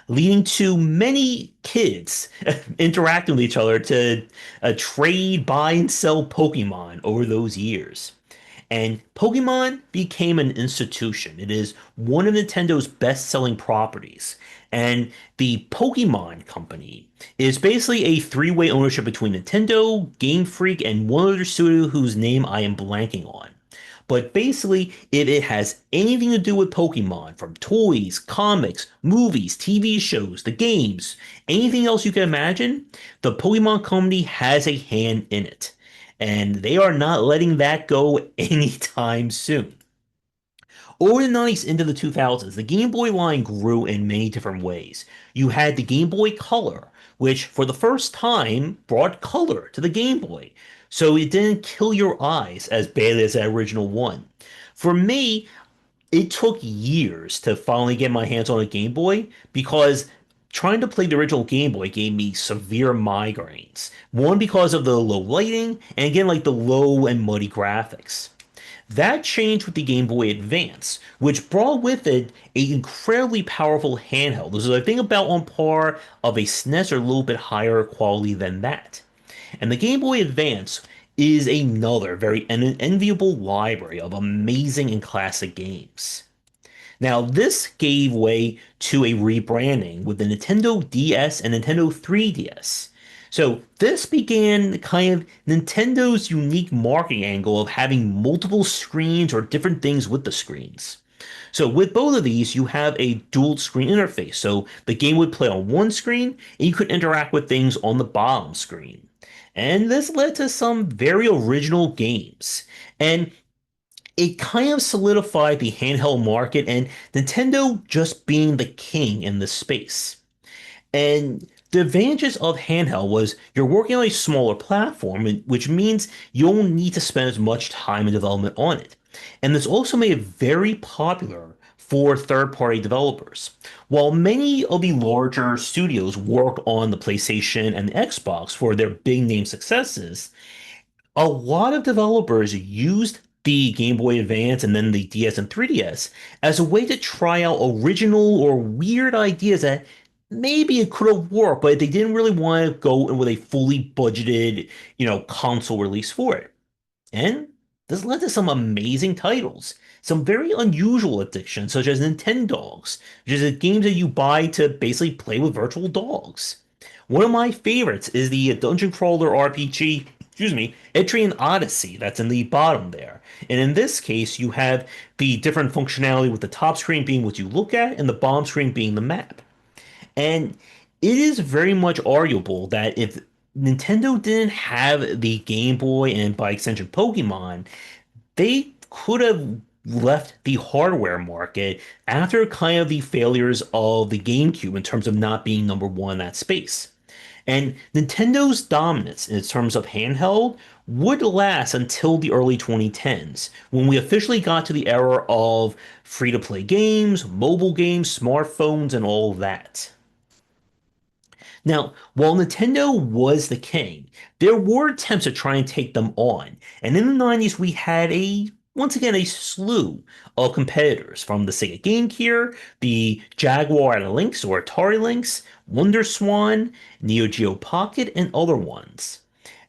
leading to many kids interacting with each other to trade, buy, and sell Pokemon over those years. And Pokemon became an institution. It is one of Nintendo's best-selling properties. And the Pokemon Company is basically a three-way ownership between Nintendo, Game Freak, and one other studio whose name I am blanking on. But basically, if it has anything to do with Pokemon, from toys, comics, movies, TV shows, the games, anything else you can imagine, the Pokemon Company has a hand in it. And they are not letting that go anytime soon. Over the 90s into the 2000s, the Game Boy line grew in many different ways. You had the Game Boy Color, which for the first time brought color to the Game Boy, so it didn't kill your eyes as badly as the original one. For me, it took years to finally get my hands on a Game Boy because trying to play the original Game Boy gave me severe migraines. One, because of the low lighting, and again, like the low and muddy graphics. That changed with the Game Boy Advance, which brought with it an incredibly powerful handheld. This is, I think, about on par of a SNES or a little bit higher quality than that. And the Game Boy Advance is another very enviable library of amazing and classic games. Now, this gave way to a rebranding with the Nintendo DS and Nintendo 3DS. So, this began kind of Nintendo's unique marketing angle of having multiple screens or different things with the screens. So, with both of these, you have a dual screen interface. So, the game would play on one screen, and you could interact with things on the bottom screen. And this led to some very original games. And it kind of solidified the handheld market and Nintendo just being the king in this space. And the advantages of handheld was you're working on a smaller platform, which means you don't need to spend as much time in development on it. And this also made it very popular for third-party developers. While many of the larger studios worked on the PlayStation and the Xbox for their big name successes, a lot of developers used the Game Boy Advance and then the DS and 3DS as a way to try out original or weird ideas that maybe it could have worked, but they didn't really want to go in with a fully budgeted, console release for it. And this led to some amazing titles. some very unusual addictions, such as Nintendogs, which is a game that you buy to basically play with virtual dogs. One of my favorites is the dungeon crawler RPG, excuse me, Etrian Odyssey, that's in the bottom there. And in this case, you have the different functionality with the top screen being what you look at and the bottom screen being the map. And it is very much arguable that if Nintendo didn't have the Game Boy and by extension Pokemon, they could have left the hardware market after kind of the failures of the GameCube in terms of not being number one in that space. And Nintendo's dominance in terms of handheld would last until the early 2010s, when we officially got to the era of free-to-play games, mobile games, smartphones, and all of that. Now, while Nintendo was the king, there were attempts to try and take them on. And in the 90s, we had once again, a slew of competitors from the Sega Game Gear, the Jaguar Lynx or Atari Lynx, Wonder Swan, Neo Geo Pocket, and other ones.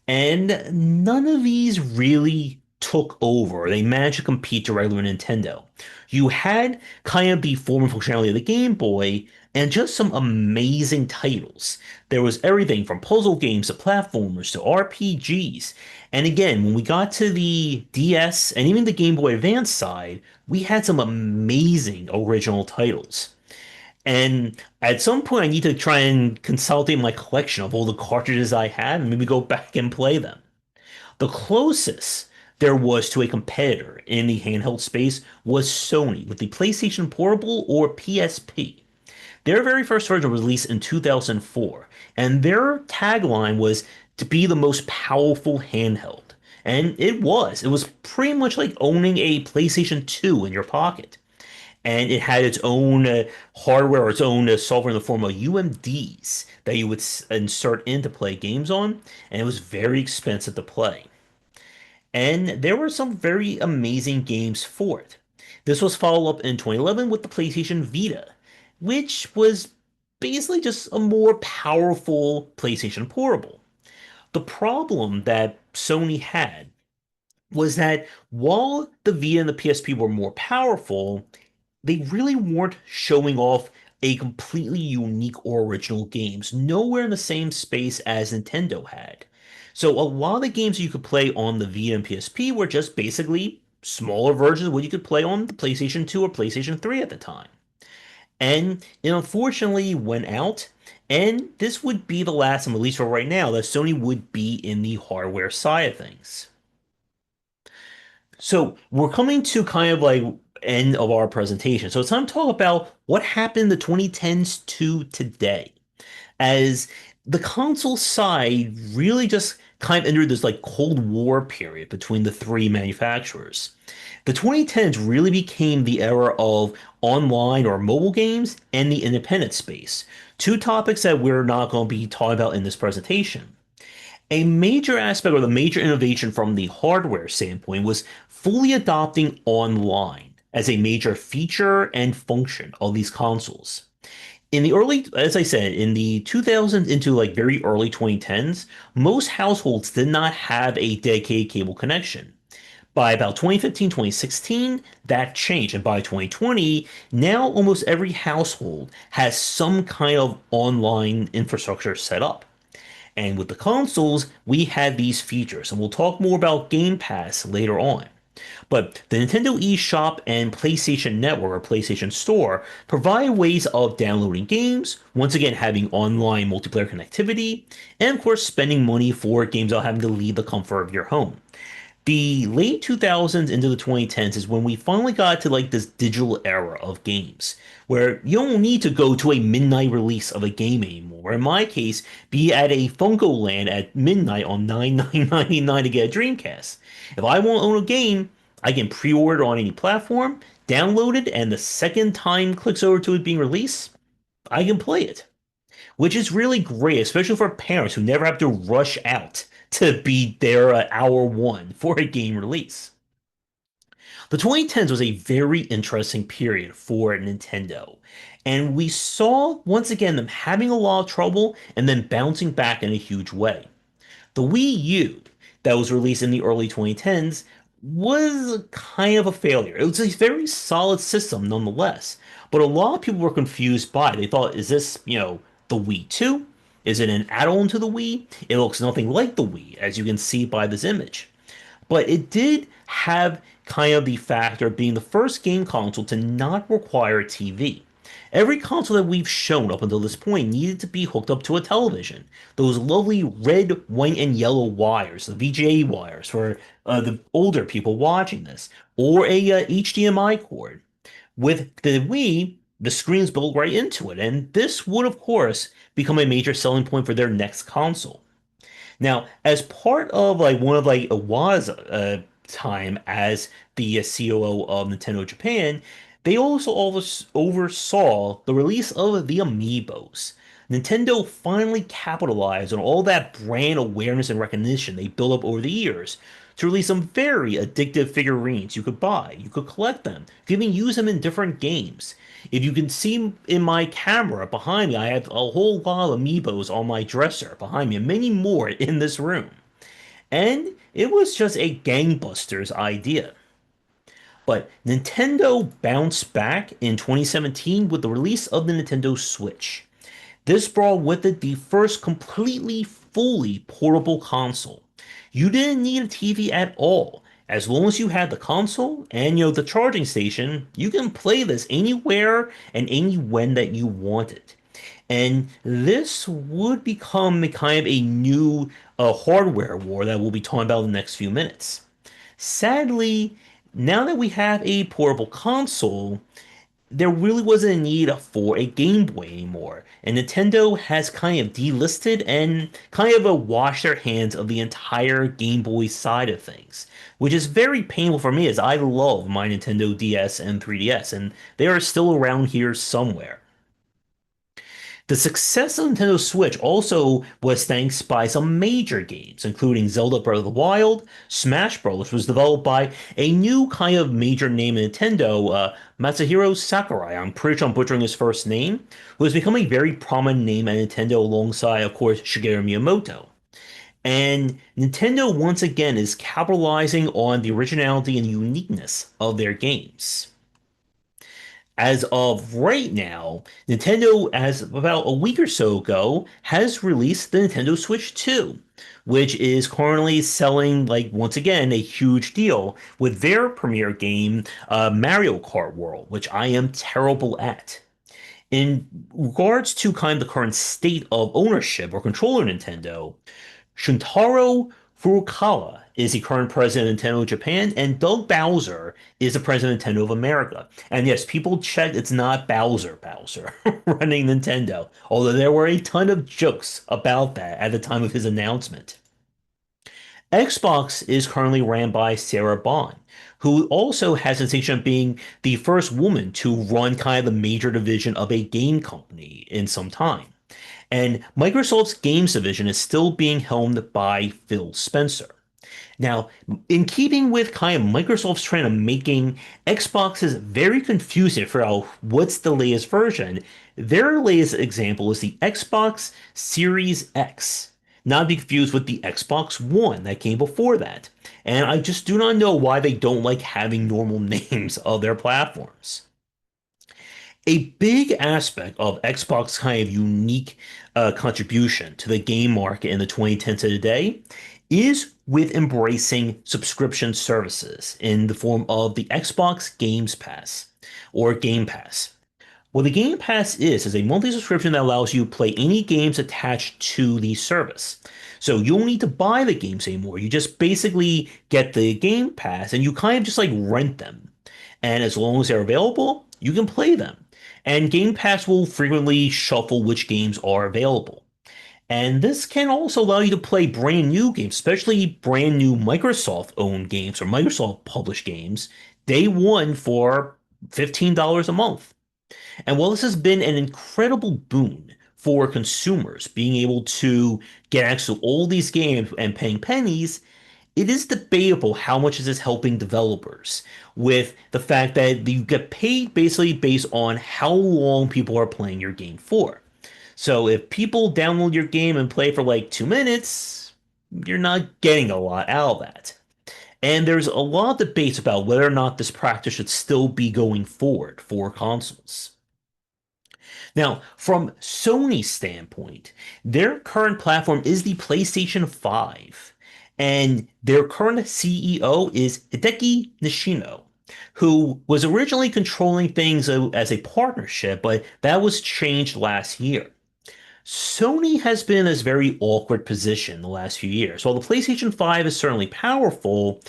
And none of these really took over. They managed to compete directly with Nintendo. You had kind of the form and functionality of the Game Boy and just some amazing titles. There was everything from puzzle games to platformers to RPGs. And again, when we got to the DS and even the Game Boy Advance side, we had some amazing original titles. And at some point, I need to try and consolidate my collection of all the cartridges I had and maybe go back and play them. The closest there was to a competitor in the handheld space was Sony with the PlayStation Portable or PSP. Their very first version was released in 2004, and their tagline was to be the most powerful handheld. And it was. It was pretty much like owning a PlayStation 2 in your pocket. And it had its own hardware or its own software in the form of UMDs that you would insert in to play games on, and it was very expensive to play. And there were some very amazing games for it. This was followed up in 2011 with the PlayStation Vita, which was basically just a more powerful PlayStation Portable. The problem that Sony had was that while the Vita and the PSP were more powerful, they really weren't showing off a completely unique or original games, nowhere in the same space as Nintendo had. So a lot of the games you could play on the Vita and PSP were just basically smaller versions of what you could play on the PlayStation 2 or PlayStation 3 at the time. And it unfortunately went out, and this would be the last, and at least for right now, that Sony would be in the hardware side of things. So we're coming to kind of like end of our presentation. So it's time to talk about what happened in the 2010s to today. As the console side really just kind of entered this like Cold War period between the three manufacturers. The 2010s really became the era of online or mobile games and the independent space, two topics that we're not going to be talking about in this presentation. A major aspect or the major innovation from the hardware standpoint was fully adopting online as a major feature and function of these consoles. In the early, as I said, in the 2000s into like very early 2010s, most households did not have a dedicated cable connection. By about 2015, 2016, that changed. And by 2020, now almost every household has some kind of online infrastructure set up. And with the consoles, we had these features, and we'll talk more about Game Pass later on. But the Nintendo eShop and PlayStation Network or PlayStation Store provide ways of downloading games, once again having online multiplayer connectivity, and of course spending money for games without having to leave the comfort of your home. The late 2000s into the 2010s is when we finally got to like this digital era of games, where you don't need to go to a midnight release of a game anymore. In my case, be at a Funko Land at midnight on 9/9/99 to get a Dreamcast. If I want to own a game, I can pre-order on any platform, download it, and the second time clicks over to it being released, I can play it, which is really great, especially for parents who never have to rush out to be there at hour one for a game release. The 2010s was a very interesting period for Nintendo, and we saw once again them having a lot of trouble and then bouncing back in a huge way. The Wii U that was released in the early 2010s was kind of a failure. It was a very solid system nonetheless, but a lot of people were confused by it. They thought, is this, the Wii 2? Is it an add-on to the Wii? It looks nothing like the Wii, as you can see by this image. But it did have kind of the factor of being the first game console to not require a TV. Every console that we've shown up until this point needed to be hooked up to a television. Those lovely red, white, and yellow wires, the VGA wires for the older people watching this, or a HDMI cord. With the Wii, the screen's built right into it, and this would, of course, become a major selling point for their next console. Now, as part of like one of like Iwa's time as the COO of Nintendo Japan, they also oversaw the release of the Amiibos. Nintendo finally capitalized on all that brand awareness and recognition they built up over the years to release some very addictive figurines you could buy. You could collect them. You could even use them in different games. If you can see in my camera behind me, I have a whole lot of amiibos on my dresser behind me, and many more in this room. And it was just a gangbusters idea. But Nintendo bounced back in 2017 with the release of the Nintendo Switch. This brought with it the first completely, fully portable console. You didn't need a TV at all. As long as you had the console and the charging station, you can play this anywhere and any when that you wanted. And this would become a kind of a new hardware war that we'll be talking about in the next few minutes. Sadly, now that we have a portable console, there really wasn't a need for a Game Boy anymore, and Nintendo has kind of delisted and kind of washed their hands of the entire Game Boy side of things, which is very painful for me as I love my Nintendo DS and 3DS, and they are still around here somewhere. The success of Nintendo Switch also was thanks by some major games, including Zelda Breath of the Wild. Smash Bros. Was developed by a new kind of major name in Nintendo, Masahiro Sakurai. I'm pretty sure I'm butchering his first name, who has become a very prominent name at Nintendo alongside, of course, Shigeru Miyamoto. And Nintendo once again is capitalizing on the originality and uniqueness of their games. As of right now, Nintendo, as about a week or so ago, has released the Nintendo Switch 2, which is currently selling, like, once again, a huge deal with their premier game, Mario Kart World, which I am terrible at. In regards to kind of the current state of ownership or control of Nintendo, Shuntaro Furukawa is the current president of Nintendo Japan, and Doug Bowser is the president of Nintendo of America. And yes, people checked, it's not Bowser running Nintendo, although there were a ton of jokes about that at the time of his announcement. Xbox is currently ran by Sarah Bond, who also has the distinction of being the first woman to run kind of the major division of a game company in some time. And Microsoft's games division is still being helmed by Phil Spencer. Now, in keeping with kind of Microsoft's trend of making Xboxes very confusing for what's the latest version, their latest example is the Xbox Series X. Not to be confused with the Xbox One that came before that. And I just do not know why they don't like having normal names of their platforms. A big aspect of Xbox kind of unique contribution to the game market in the 2010s to today is with embracing subscription services in the form of the Xbox Games Pass or Game Pass. What the Game Pass is a monthly subscription that allows you to play any games attached to the service. So you don't need to buy the games anymore. You just basically get the Game Pass and you kind of just like rent them. And as long as they're available, you can play them. And Game Pass will frequently shuffle which games are available. And this can also allow you to play brand new games, especially brand new Microsoft owned games or Microsoft published games, day one for $15 a month. And while this has been an incredible boon for consumers being able to get access to all these games and paying pennies, it is debatable how much this is helping developers with the fact that you get paid basically based on how long people are playing your game for. So if people download your game and play for like 2 minutes, you're not getting a lot out of that. And there's a lot of debates about whether or not this practice should still be going forward for consoles. Now, from Sony's standpoint, their current platform is the PlayStation 5, and their current CEO is Hideki Nishino, who was originally controlling things as a partnership, but that was changed last year. Sony has been in this very awkward position the last few years. While the PlayStation 5 is certainly powerful,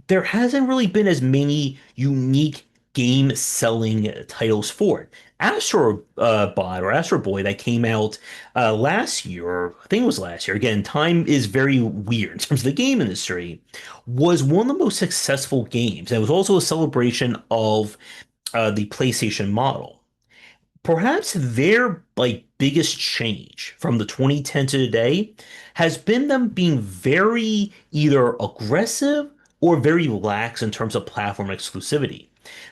there hasn't really been as many unique game selling titles for it. Astro Boy that came out last year, or I think it was last year. Again, time is very weird in terms of the game industry. Was one of the most successful games. And it was also a celebration of the PlayStation model. Perhaps their biggest change from the 2010 to today has been them being very either aggressive or very lax in terms of platform exclusivity.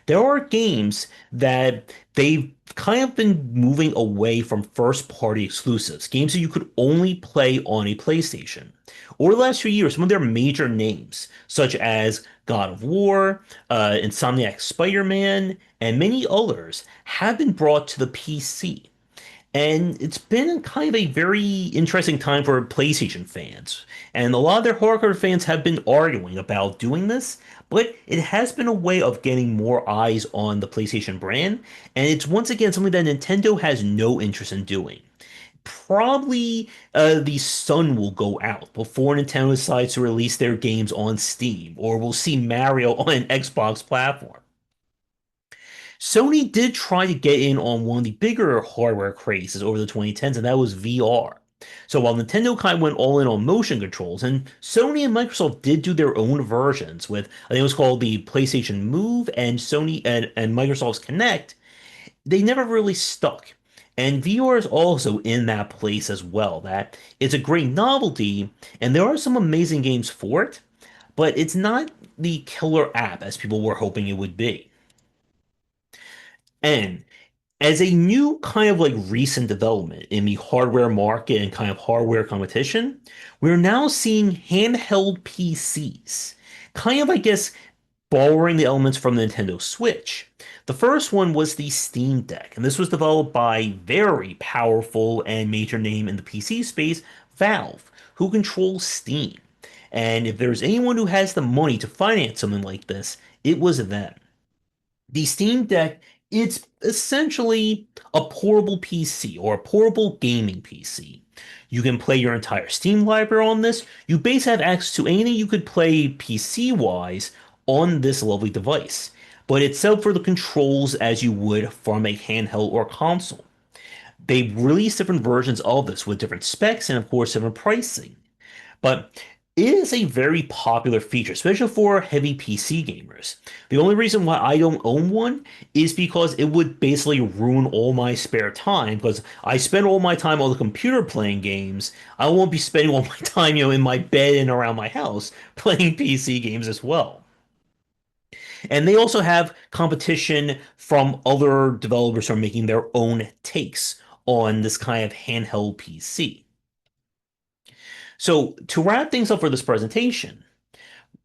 There are games that they've kind of been moving away from first party exclusives, games that you could only play on a PlayStation. Over the last few years, some of their major names, such as God of War, Insomniac Spider-Man, and many others, have been brought to the PC. And it's been kind of a very interesting time for PlayStation fans. And a lot of their hardcore fans have been arguing about doing this, but it has been a way of getting more eyes on the PlayStation brand. And it's once again something that Nintendo has no interest in doing. Probably the sun will go out before Nintendo decides to release their games on Steam, or we'll see Mario on an Xbox platform. Sony did try to get in on one of the bigger hardware crazes over the 2010s, and that was VR. So while Nintendo kind of went all in on motion controls, and Sony and Microsoft did do their own versions with, I think it was called the PlayStation Move and and Microsoft's Kinect, they never really stuck. And VR is also in that place as well, that it's a great novelty, and there are some amazing games for it, but it's not the killer app as people were hoping it would be. And as a new kind of recent development in the hardware market and kind of hardware competition, we're now seeing handheld PCs. Kind of, I guess, borrowing the elements from the Nintendo Switch. The first one was the Steam Deck, and this was developed by very powerful and major name in the PC space, Valve, who controls Steam. And if there's anyone who has the money to finance something like this, it was them. The Steam Deck, it's essentially a portable PC or a portable gaming PC. You can play your entire Steam library on this. You basically have access to anything you could play PC-wise on this lovely device. But it's set up for the controls as you would from a handheld or console. They release different versions of this with different specs and, of course, different pricing. But it is a very popular feature, especially for heavy PC gamers. The only reason why I don't own one is because it would basically ruin all my spare time because I spend all my time on the computer playing games. I won't be spending all my time, in my bed and around my house playing PC games as well. And they also have competition from other developers who are making their own takes on this kind of handheld PC. So to wrap things up for this presentation,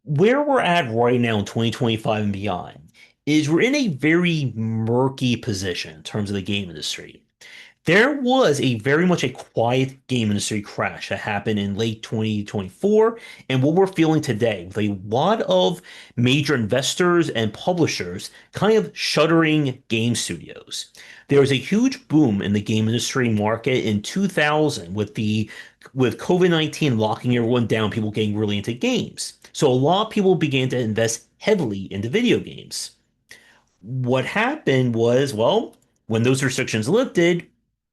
where we're at right now in 2025 and beyond is we're in a very murky position in terms of the game industry. There was a very much a quiet game industry crash that happened in late 2024, and what we're feeling today with a lot of major investors and publishers kind of shuttering game studios. There was a huge boom in the game industry market in 2000 with COVID-19 locking everyone down, people getting really into games. So a lot of people began to invest heavily into video games. What happened was, well, when those restrictions lifted,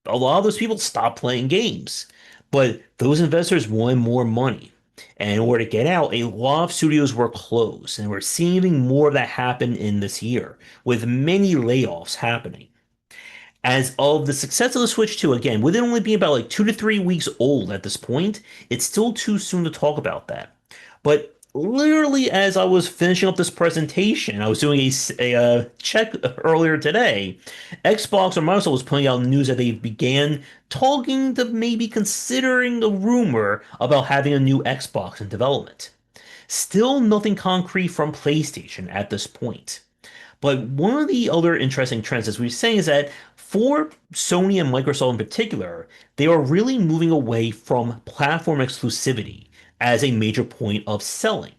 a lot of those people stopped playing games. But those investors wanted more money. And in order to get out, a lot of studios were closed. And we're seeing even more of that happen in this year, with many layoffs happening. As of the success of the Switch 2, again, with it only being about 2 to 3 weeks old at this point, it's still too soon to talk about that. But literally, as I was finishing up this presentation, I was doing a check earlier today. Xbox or Microsoft was putting out news that they began talking to maybe considering a rumor about having a new Xbox in development. Still nothing concrete from PlayStation at this point. But one of the other interesting trends, as we were saying, is that for Sony and Microsoft in particular, they are really moving away from platform exclusivity as a major point of selling.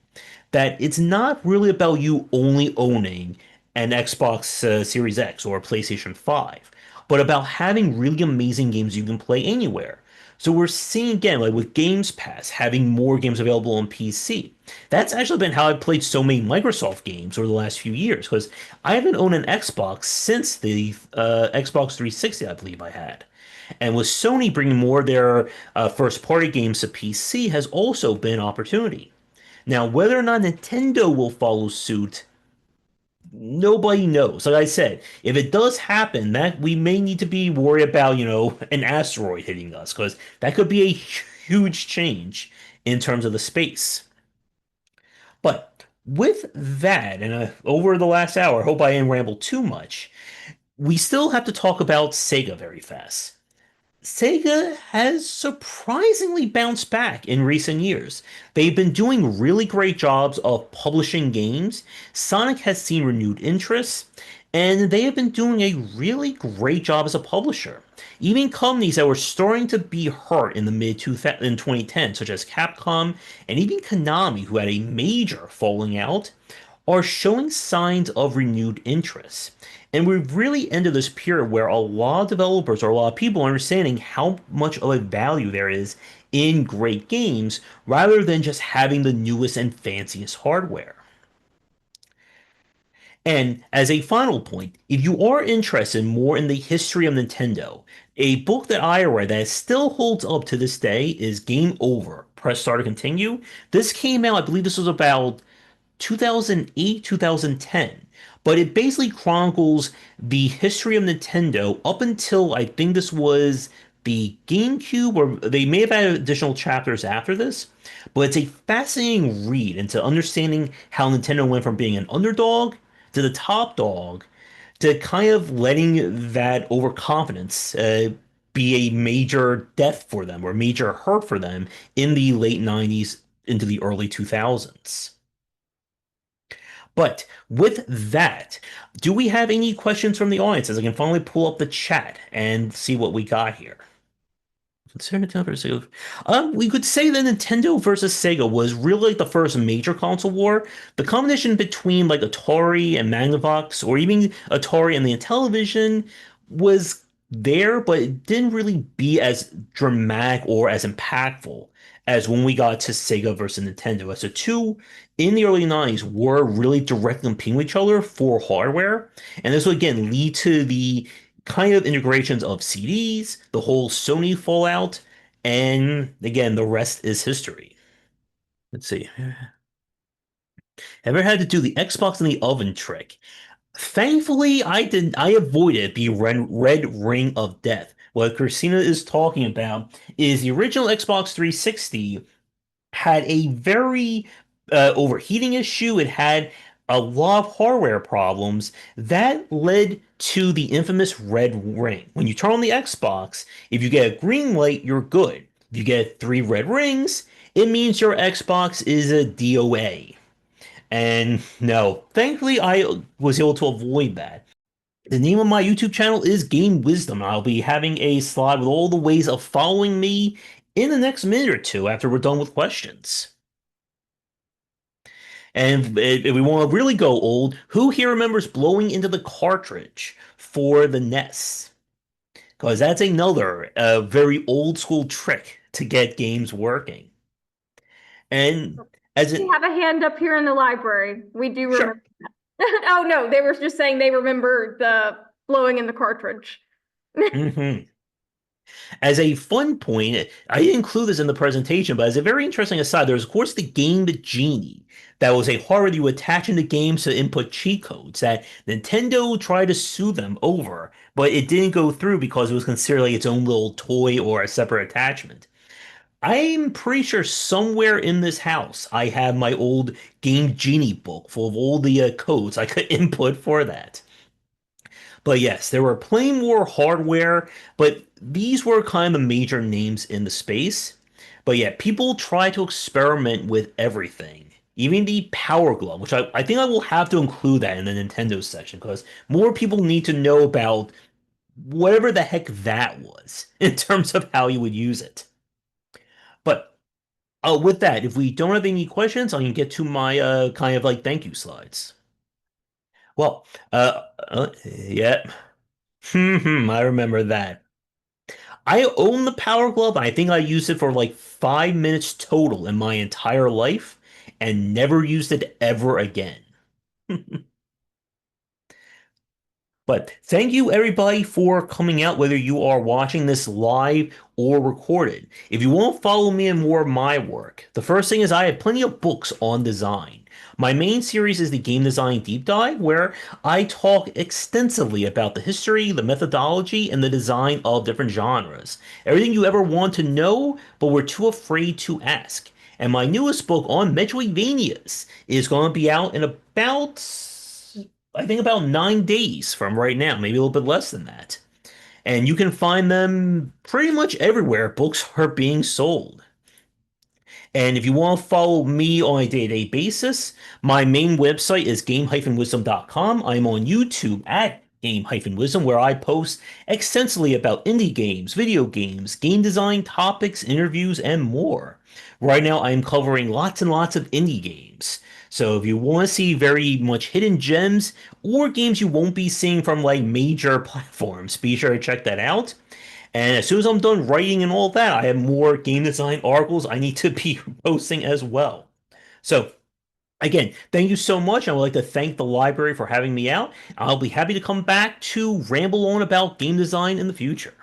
That it's not really about you only owning an Xbox Series X or a PlayStation 5, but about having really amazing games you can play anywhere. So we're seeing again, like with Games Pass, having more games available on PC. That's actually been how I've played so many Microsoft games over the last few years, because I haven't owned an Xbox since the Xbox 360, I believe I had. And with Sony bringing more of their first-party games to PC has also been an opportunity. Now, whether or not Nintendo will follow suit, nobody knows. Like I said, if it does happen, that we may need to be worried about, an asteroid hitting us, because that could be a huge change in terms of the space. But with that, and over the last hour, I hope I didn't ramble too much, we still have to talk about Sega very fast. Sega has surprisingly bounced back in recent years. They've been doing really great jobs of publishing games. Sonic has seen renewed interest, and they have been doing a really great job as a publisher. Even companies that were starting to be hurt in the mid 2010, such as Capcom and even Konami, who had a major falling out, are showing signs of renewed interest. And we've really entered this period where a lot of developers or a lot of people are understanding how much of a value there is in great games rather than just having the newest and fanciest hardware. And as a final point, if you are interested more in the history of Nintendo, a book that I read that still holds up to this day is Game Over. Press start to continue. This came out, I believe this was about 2008, 2010. But it basically chronicles the history of Nintendo up until I think this was the GameCube, or they may have had additional chapters after this. But it's a fascinating read into understanding how Nintendo went from being an underdog to the top dog to kind of letting that overconfidence be a major death for them or major hurt for them in the late 90s into the early 2000s. But with that, do we have any questions from the audience as I can finally pull up the chat and see what we got here? Nintendo versus Sega. We could say that Nintendo versus Sega was really like the first major console war. The combination between like Atari and Magnavox, or even Atari and the Intellivision, was there, but it didn't really be as dramatic or as impactful as when we got to Sega versus Nintendo. As the two in the early 90s were really directly competing with each other for hardware. And this would again lead to the kind of integrations of CDs, the whole Sony fallout, and again, the rest is history. Let's see. Ever had to do the Xbox in the oven trick? Thankfully, I did. I avoided the red ring of death. What Christina is talking about is the original Xbox 360 had a very overheating issue. It had a lot of hardware problems that led to the infamous red ring. When you turn on the Xbox, if you get a green light, you're good. If you get three red rings, it means your Xbox is a DOA. And no, thankfully, I was able to avoid that. The name of my YouTube channel is Game Wisdom. I'll be having a slide with all the ways of following me in the next minute or two after we're done with questions. And if we want to really go old, who here remembers blowing into the cartridge for the NES? Because that's another very old school trick to get games working. And as We it, have a hand up here in the library. We do sure. remember. Oh, no, they were just saying they remember the blowing in the cartridge. hmm As a fun point, I didn't include this in the presentation, but as a very interesting aside, there's of course the Game Genie. That was a hardware you attach into games to input cheat codes that Nintendo tried to sue them over, but it didn't go through because it was considered like its own little toy or a separate attachment. I'm pretty sure somewhere in this house I have my old Game Genie book full of all the codes I could input for that. But yes, there were plenty more hardware, but these were kind of the major names in the space. But yeah, people try to experiment with everything. even the Power Glove, which I think I will have to include that in the Nintendo section because more people need to know about whatever the heck that was in terms of how you would use it. But with that, if we don't have any questions, I can get to my kind of like thank you slides. Well, yeah, I remember that. I own the Power Glove. I think I used it for like 5 minutes total in my entire life and never used it ever again. But thank you everybody for coming out, whether you are watching this live or recorded. If you want to follow me in more of my work, the first thing is I have plenty of books on design. My main series is the Game Design Deep Dive, where I talk extensively about the history, the methodology, and the design of different genres. Everything you ever want to know, but were too afraid to ask. And my newest book on Metroidvanias is going to be out in about I think about 9 days from right now, maybe a little bit less than that. And you can find them pretty much everywhere books are being sold. And if you want to follow me on a day-to-day basis, my main website is game-wisdom.com. I'm on YouTube at game-wisdom, where I post extensively about indie games, video games, game design topics, interviews, and more. Right now, I'm covering lots and lots of indie games. So if you want to see very much hidden gems or games you won't be seeing from like major platforms, be sure to check that out. And as soon as I'm done writing and all that, I have more game design articles I need to be posting as well. So, again, thank you so much. I would like to thank the library for having me out. I'll be happy to come back to ramble on about game design in the future.